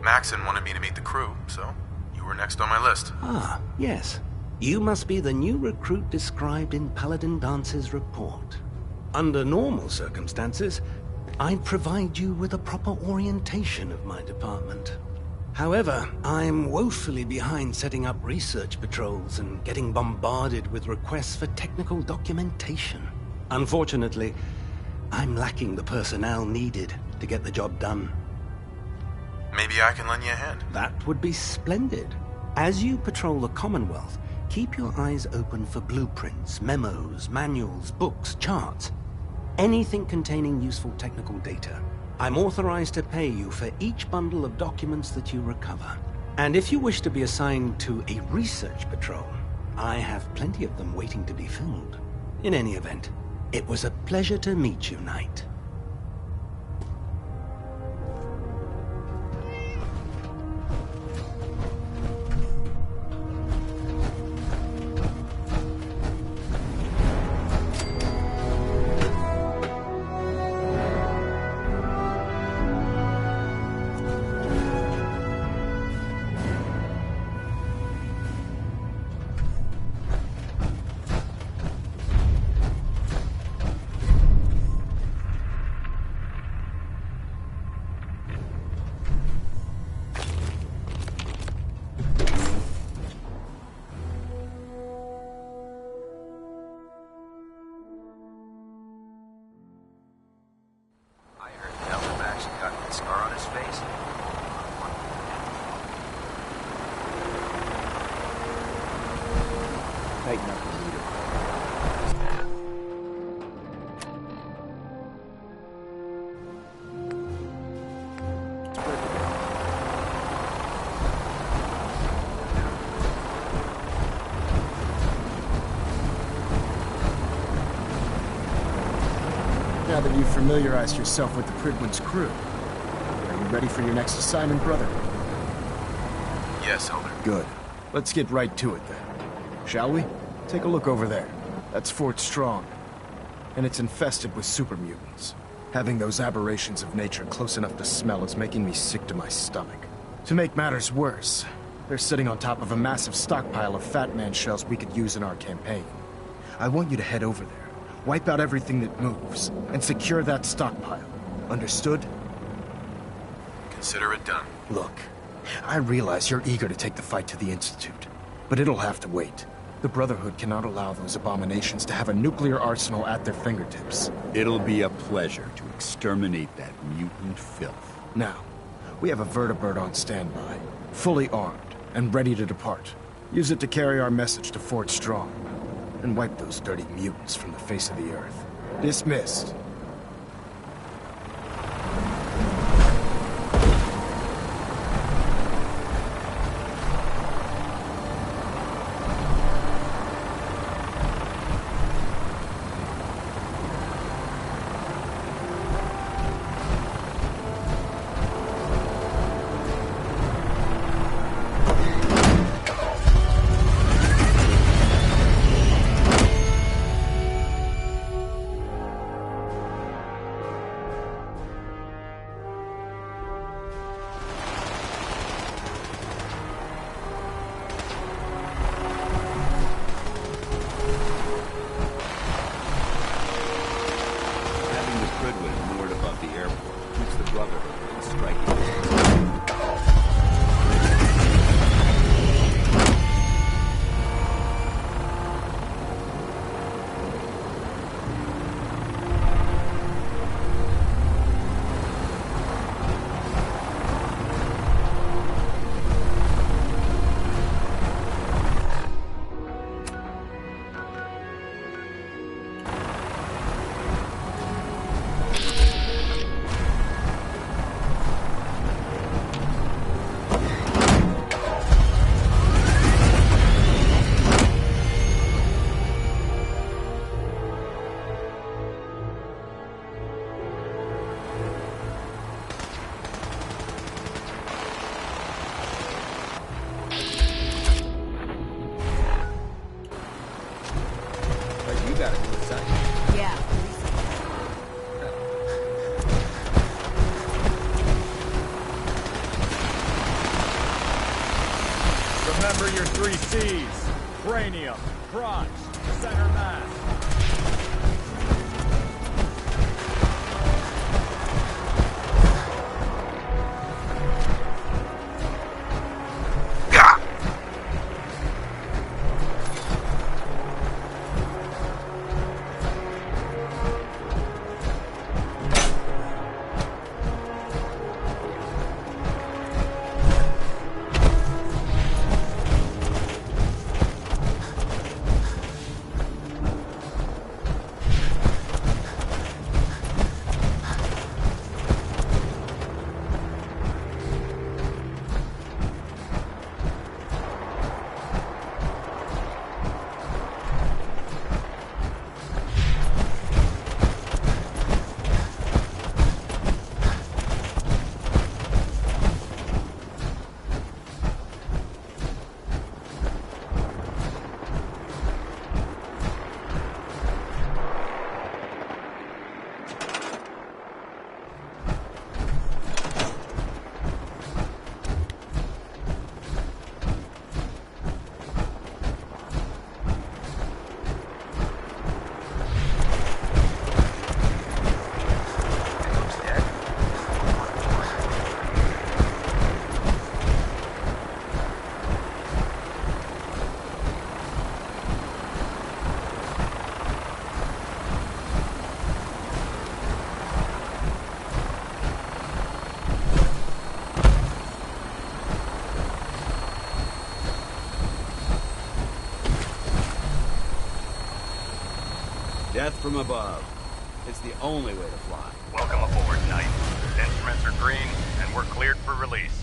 Maxon wanted me to meet the crew, so you were next on my list. Ah, yes. You must be the new recruit described in Paladin Dance's report. Under normal circumstances, I'd provide you with a proper orientation of my department. However, I'm woefully behind setting up research patrols and getting bombarded with requests for technical documentation. Unfortunately, I'm lacking the personnel needed to get the job done. Maybe I can lend you a hand. That would be splendid. As you patrol the Commonwealth, keep your eyes open for blueprints, memos, manuals, books, charts. Anything containing useful technical data. I'm authorized to pay you for each bundle of documents that you recover. And if you wish to be assigned to a research patrol, I have plenty of them waiting to be filled. In any event, it was a pleasure to meet you, Knight. Now that you've familiarized yourself with the Pridwin's crew, are you ready for your next assignment, brother? Yes, Elder. Good. Let's get right to it then. Shall we? Take a look over there. That's Fort Strong. And it's infested with super mutants. Having those aberrations of nature close enough to smell is making me sick to my stomach. To make matters worse, they're sitting on top of a massive stockpile of Fat Man shells we could use in our campaign. I want you to head over there, wipe out everything that moves, and secure that stockpile. Understood? Consider it done. Look, I realize you're eager to take the fight to the Institute, but it'll have to wait. The Brotherhood cannot allow those abominations to have a nuclear arsenal at their fingertips. It'll be a pleasure to exterminate that mutant filth. Now, we have a vertibird on standby, fully armed, and ready to depart. Use it to carry our message to Fort Strong, and wipe those dirty mutants from the face of the earth. Dismissed. Brotherhood in striking. Remember your 3 C's. Cranium, crunch, center mass. Death from above. It's the only way to fly. Welcome aboard, Knight. Instruments are green, and we're cleared for release.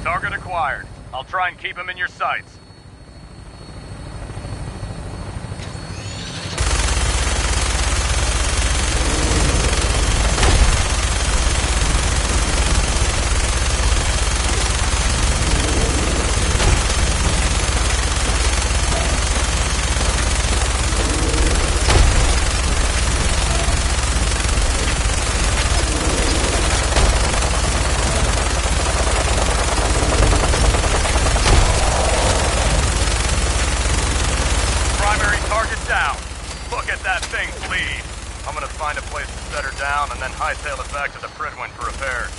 Target acquired. I'll try and keep him in your sights. And then hightail it back to the Pridwin for repairs.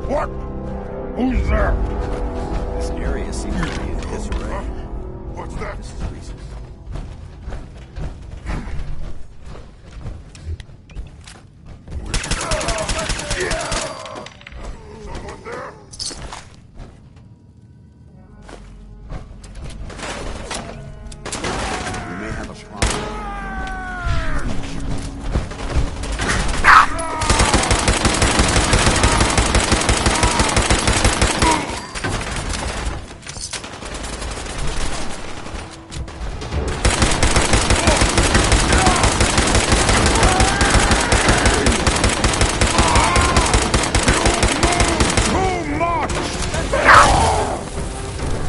What? Who's there? This area seems to be in disarray. What's that? This is recent. Someone there? We may have a problem.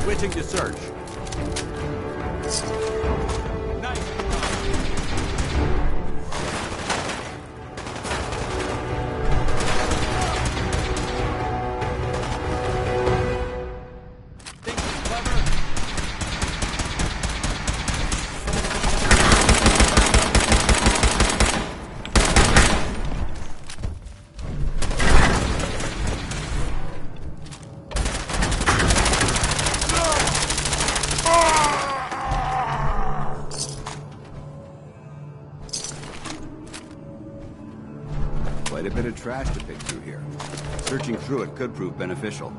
Switching to search. Quite a bit of trash to pick through here. Searching through it could prove beneficial.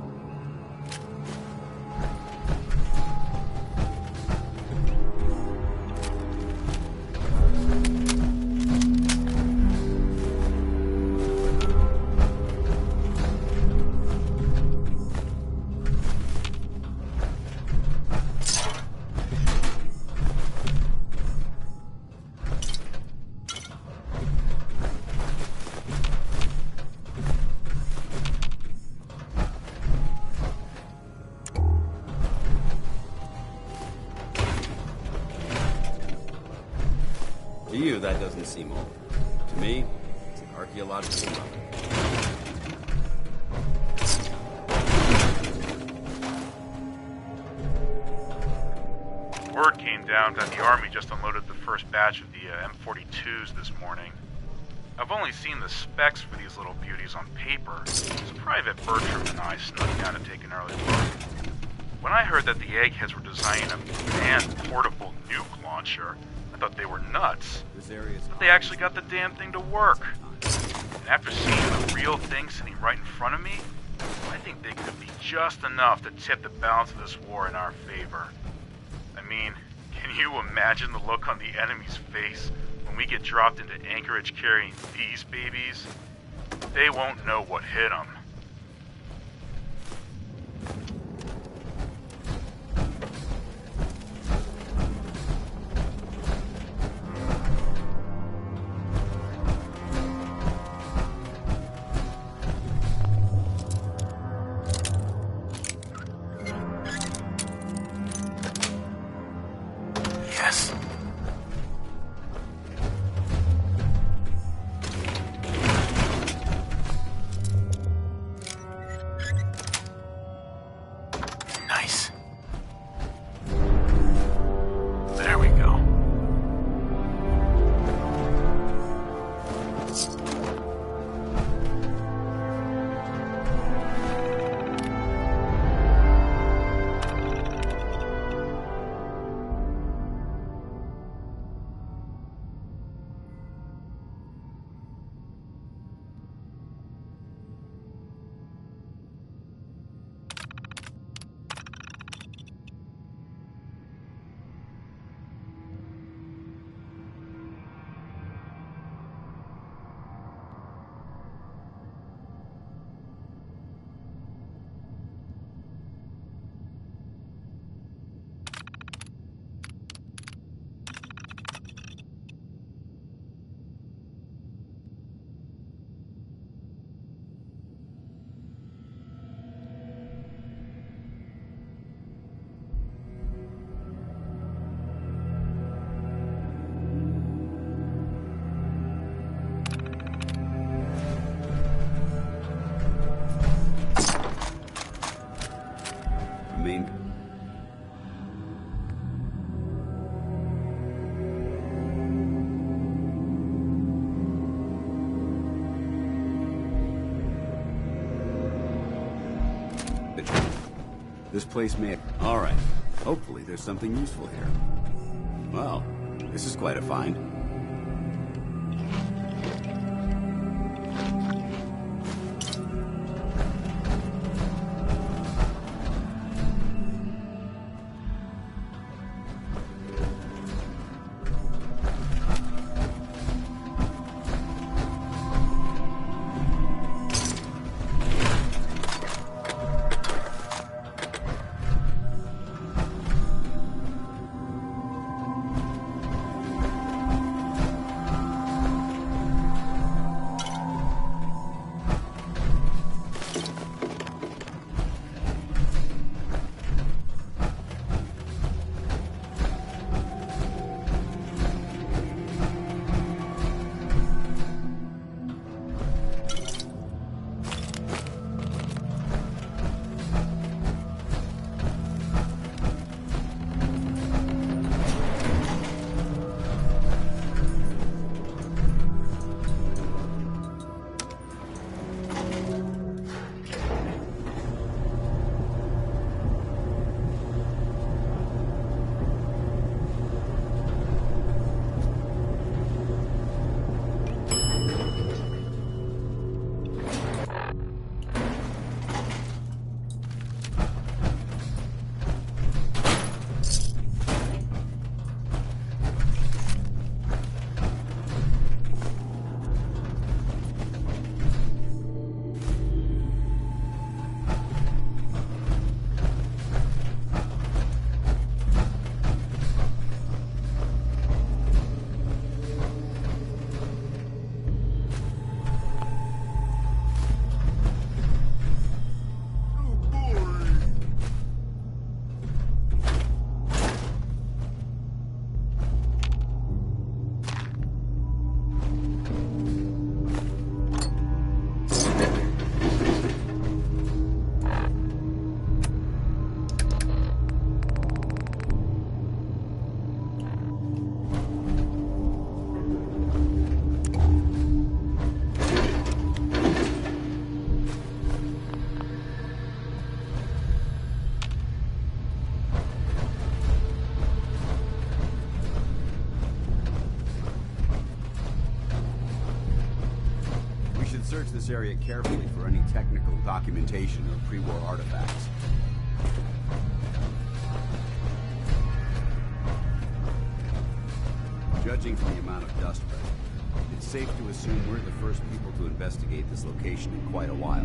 To you, that doesn't seem old. To me, it's an archaeological relic. Word came down that the Army just unloaded the first batch of the M42s this morning. I've only seen the specs for these little beauties on paper, so Private Bertram and I snuck down to take an early look. When I heard that the eggheads were designing a manned portable nuke launcher, I thought they were nuts. But they actually got the damn thing to work. And after seeing the real thing sitting right in front of me, I think they could be just enough to tip the balance of this war in our favor. I mean, can you imagine the look on the enemy's face when we get dropped into Anchorage carrying these babies? They won't know what hit them. Yes. Nice. There we go. garbage. This place may... Alright. Hopefully there's something useful here. Well, this is quite a find. Search this area carefully for any technical documentation or pre-war artifacts. Judging from the amount of dust present, it's safe to assume we're the first people to investigate this location in quite a while.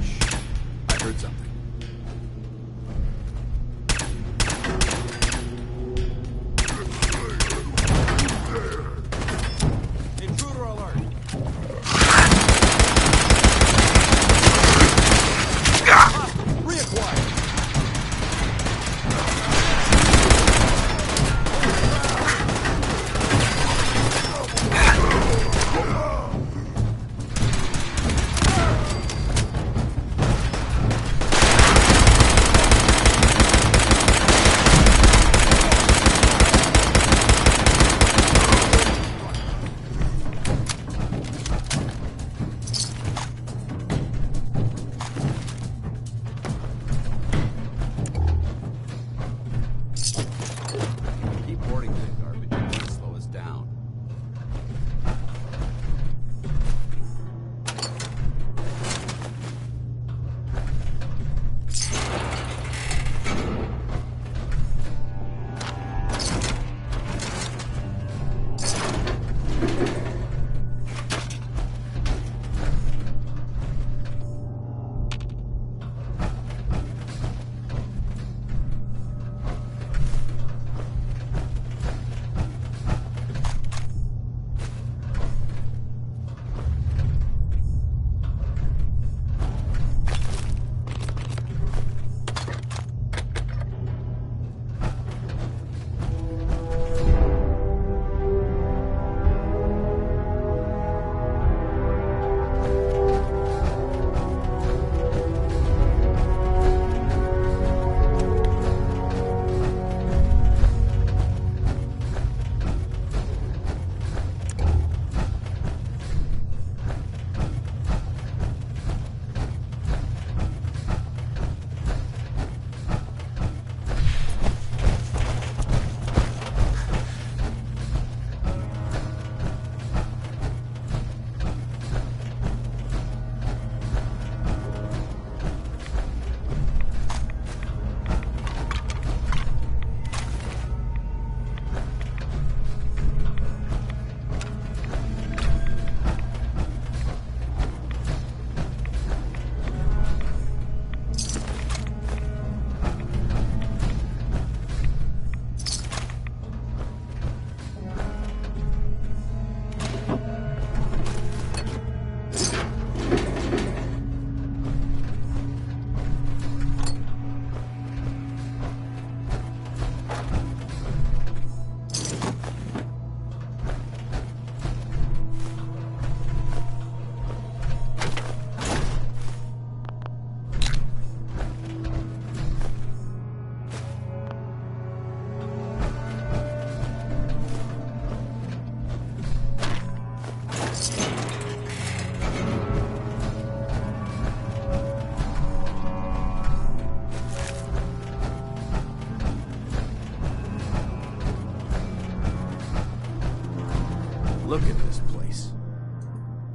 Shh. I heard something.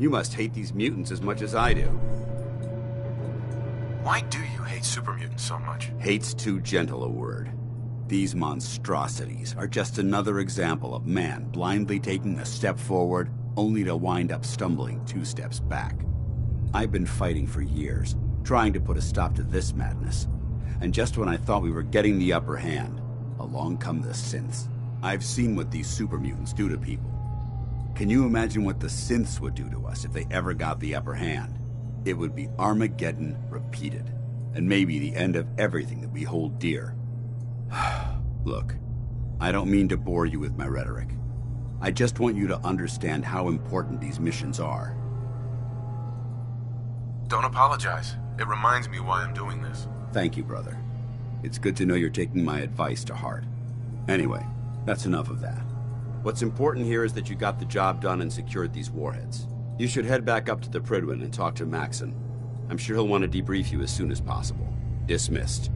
You must hate these mutants as much as I do. Why do you hate super mutants so much? Hate's too gentle a word. These monstrosities are just another example of man blindly taking a step forward, only to wind up stumbling 2 steps back. I've been fighting for years, trying to put a stop to this madness. And just when I thought we were getting the upper hand, along come the synths. I've seen what these super mutants do to people. Can you imagine what the synths would do to us if they ever got the upper hand? It would be Armageddon repeated, and maybe the end of everything that we hold dear. Look, I don't mean to bore you with my rhetoric. I just want you to understand how important these missions are. Don't apologize. It reminds me why I'm doing this. Thank you, brother. It's good to know you're taking my advice to heart. Anyway, that's enough of that. What's important here is that you got the job done and secured these warheads. You should head back up to the Prydwen and talk to Maxon. I'm sure he'll want to debrief you as soon as possible. Dismissed.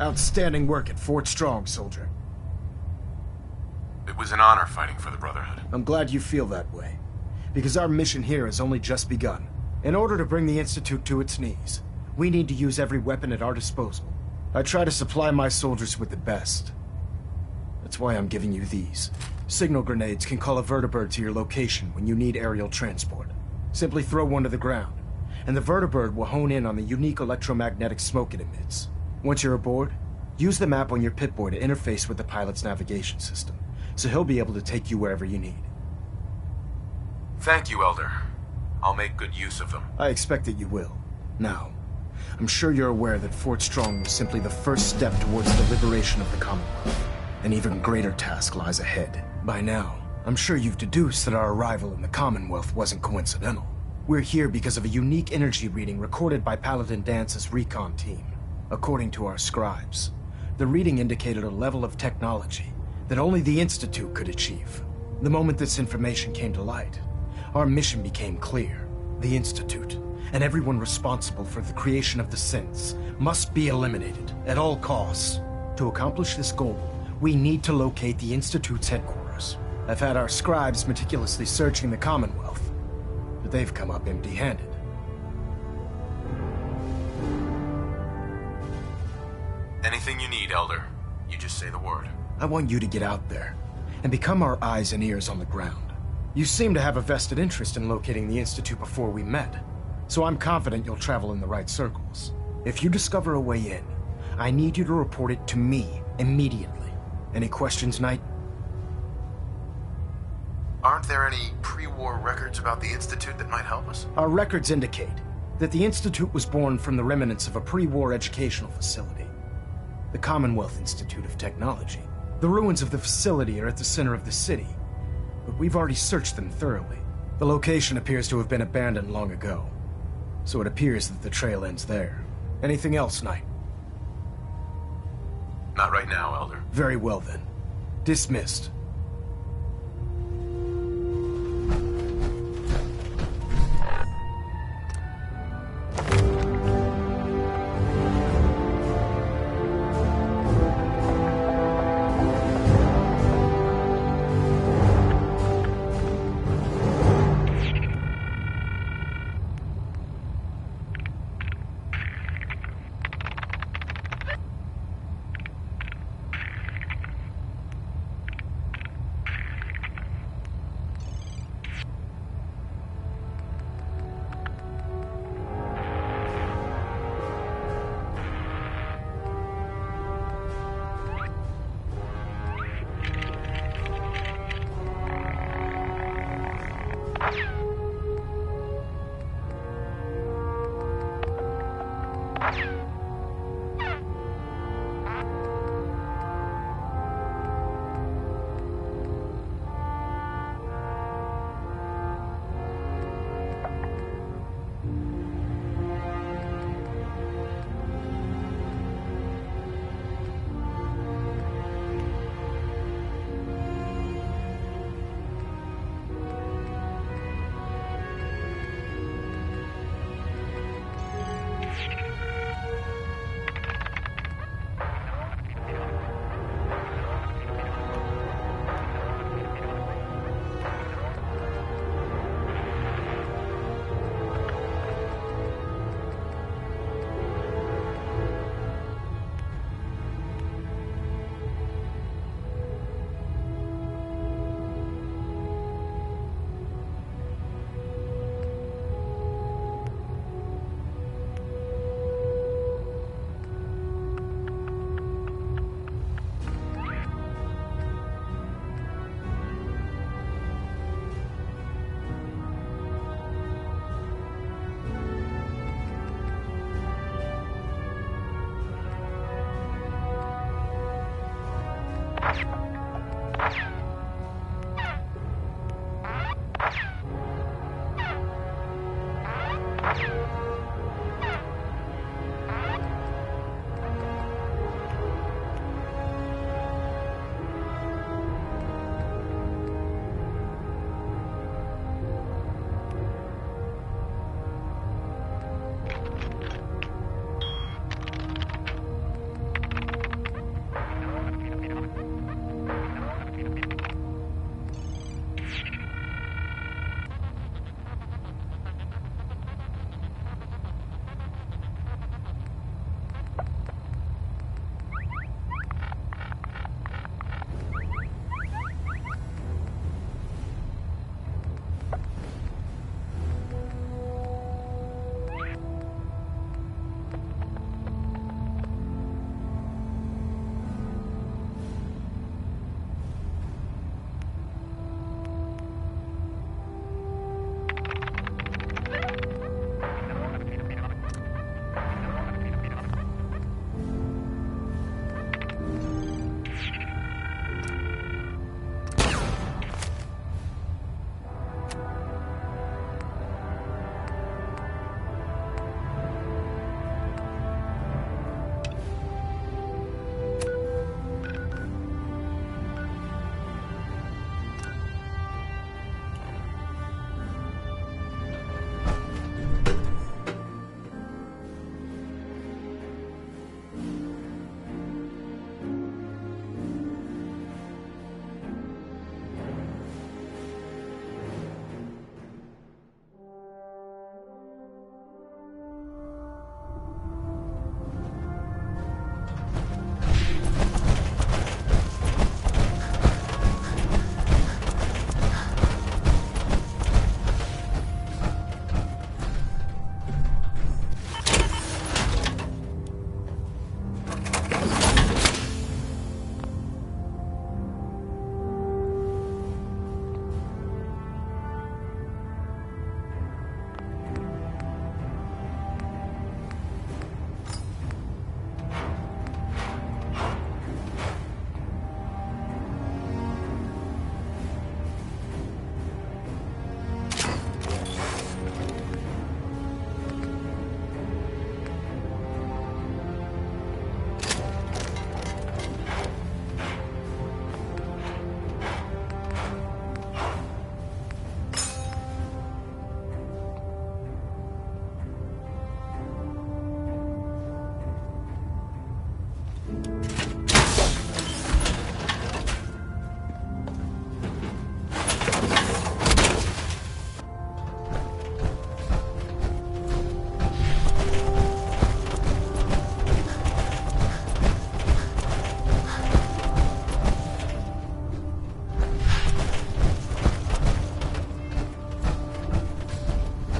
Outstanding work at Fort Strong, soldier. It was an honor fighting for the Brotherhood. I'm glad you feel that way, because our mission here has only just begun. In order to bring the Institute to its knees, we need to use every weapon at our disposal. I try to supply my soldiers with the best. That's why I'm giving you these. Signal grenades can call a vertibird to your location when you need aerial transport. Simply throw one to the ground, and the vertibird will hone in on the unique electromagnetic smoke it emits. Once you're aboard, use the map on your Pip-Boy to interface with the pilot's navigation system, so he'll be able to take you wherever you need. Thank you, Elder. I'll make good use of them. I expect that you will. Now, I'm sure you're aware that Fort Strong was simply the first step towards the liberation of the Commonwealth. An even greater task lies ahead. By now, I'm sure you've deduced that our arrival in the Commonwealth wasn't coincidental. We're here because of a unique energy reading recorded by Paladin Dance's recon team. According to our scribes, the reading indicated a level of technology that only the Institute could achieve. The moment this information came to light, our mission became clear. The Institute, and everyone responsible for the creation of the synths, must be eliminated at all costs. To accomplish this goal, We need to locate the Institute's headquarters. I've had our scribes meticulously searching the Commonwealth, but they've come up empty-handed. Anything you need, Elder. You just say the word. I want you to get out there and become our eyes and ears on the ground. You seem to have a vested interest in locating the Institute before we met, so I'm confident you'll travel in the right circles. If you discover a way in, I need you to report it to me immediately. Any questions, Knight? Aren't there any pre-war records about the Institute that might help us? Our records indicate that the Institute was born from the remnants of a pre-war educational facility, the Commonwealth Institute of Technology. The ruins of the facility are at the center of the city, but we've already searched them thoroughly. The location appears to have been abandoned long ago, so it appears that the trail ends there. Anything else, Knight? Not right now, Elder. Very well then. Dismissed.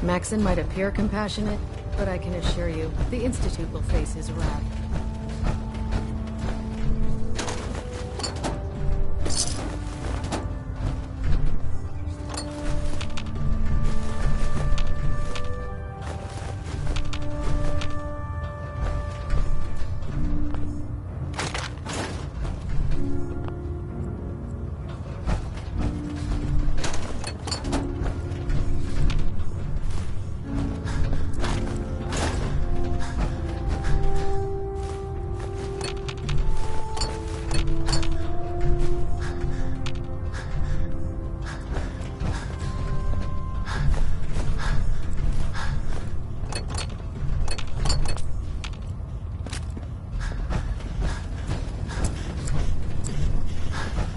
Maxon might appear compassionate, but I can assure you, the Institute will face his wrath.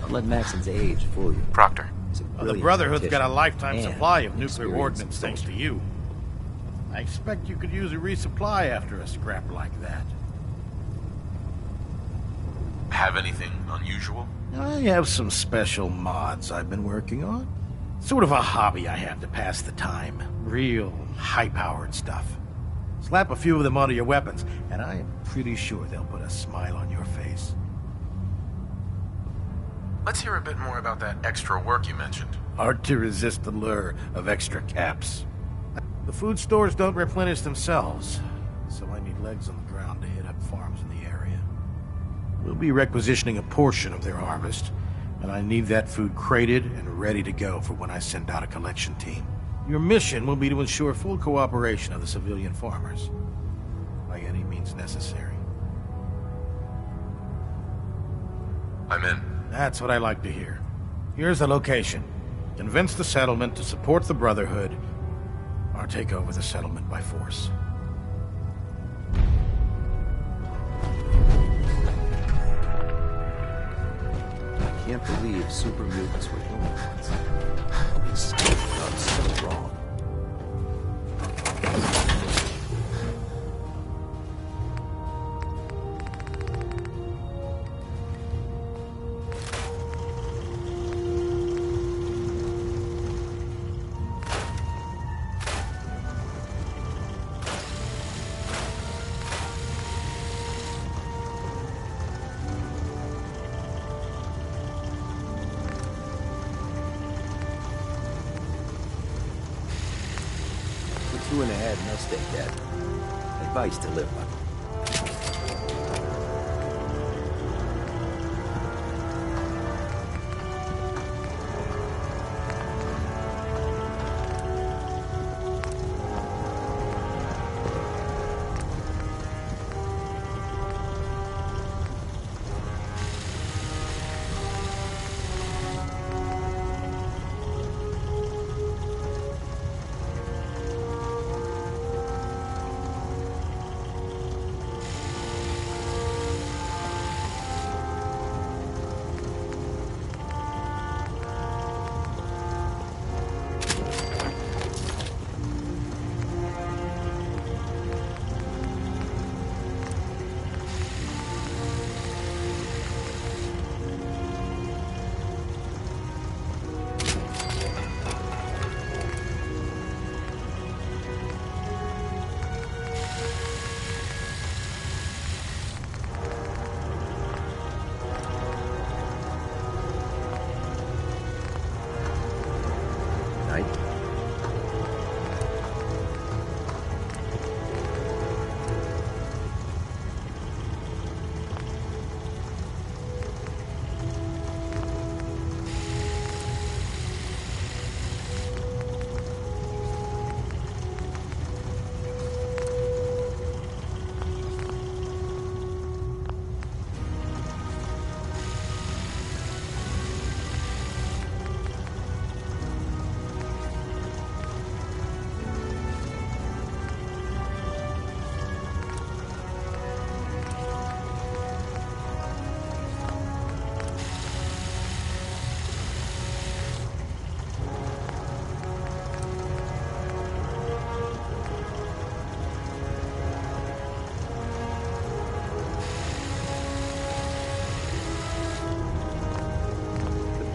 Let Maxon's age fool you. Proctor. The Brotherhood's got a lifetime and supply of nuclear experienced ordnance thanks to you. I expect you could use a resupply after a scrap like that. Have anything unusual? I have some special mods I've been working on. Sort of a hobby I have to pass the time. Real high-powered stuff. Slap a few of them onto your weapons, and I am pretty sure they'll put a smile on your face. Let's hear a bit more about that extra work you mentioned. Hard to resist the lure of extra caps. The food stores don't replenish themselves, so I need legs on the ground to hit up farms in the area. We'll be requisitioning a portion of their harvest, and I need that food crated and ready to go for when I send out a collection team. Your mission will be to ensure full cooperation of the civilian farmers, by any means necessary. I'm in. That's what I like to hear. Here's the location. Convince the settlement to support the Brotherhood, or take over the settlement by force. I can't believe super mutants were human ones. These stuff got so wrong. Two and ahead, no stay dead. Advice to live by.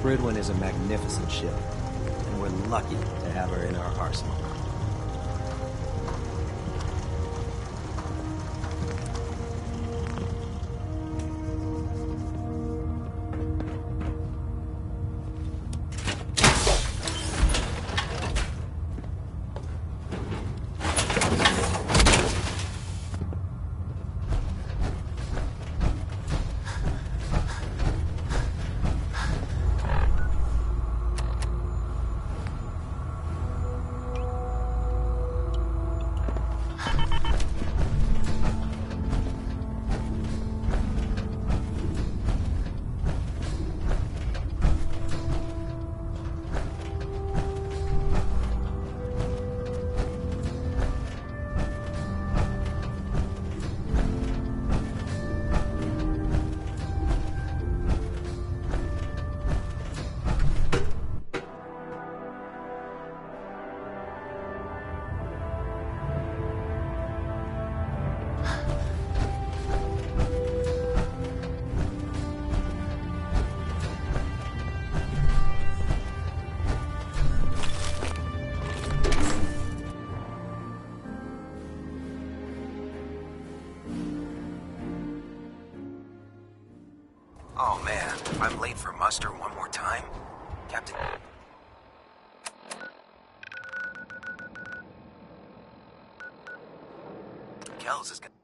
Bridwin is a magnificent ship, and we're lucky to have her in our arsenal. I'm late for muster one more time, Captain... Kells is gonna...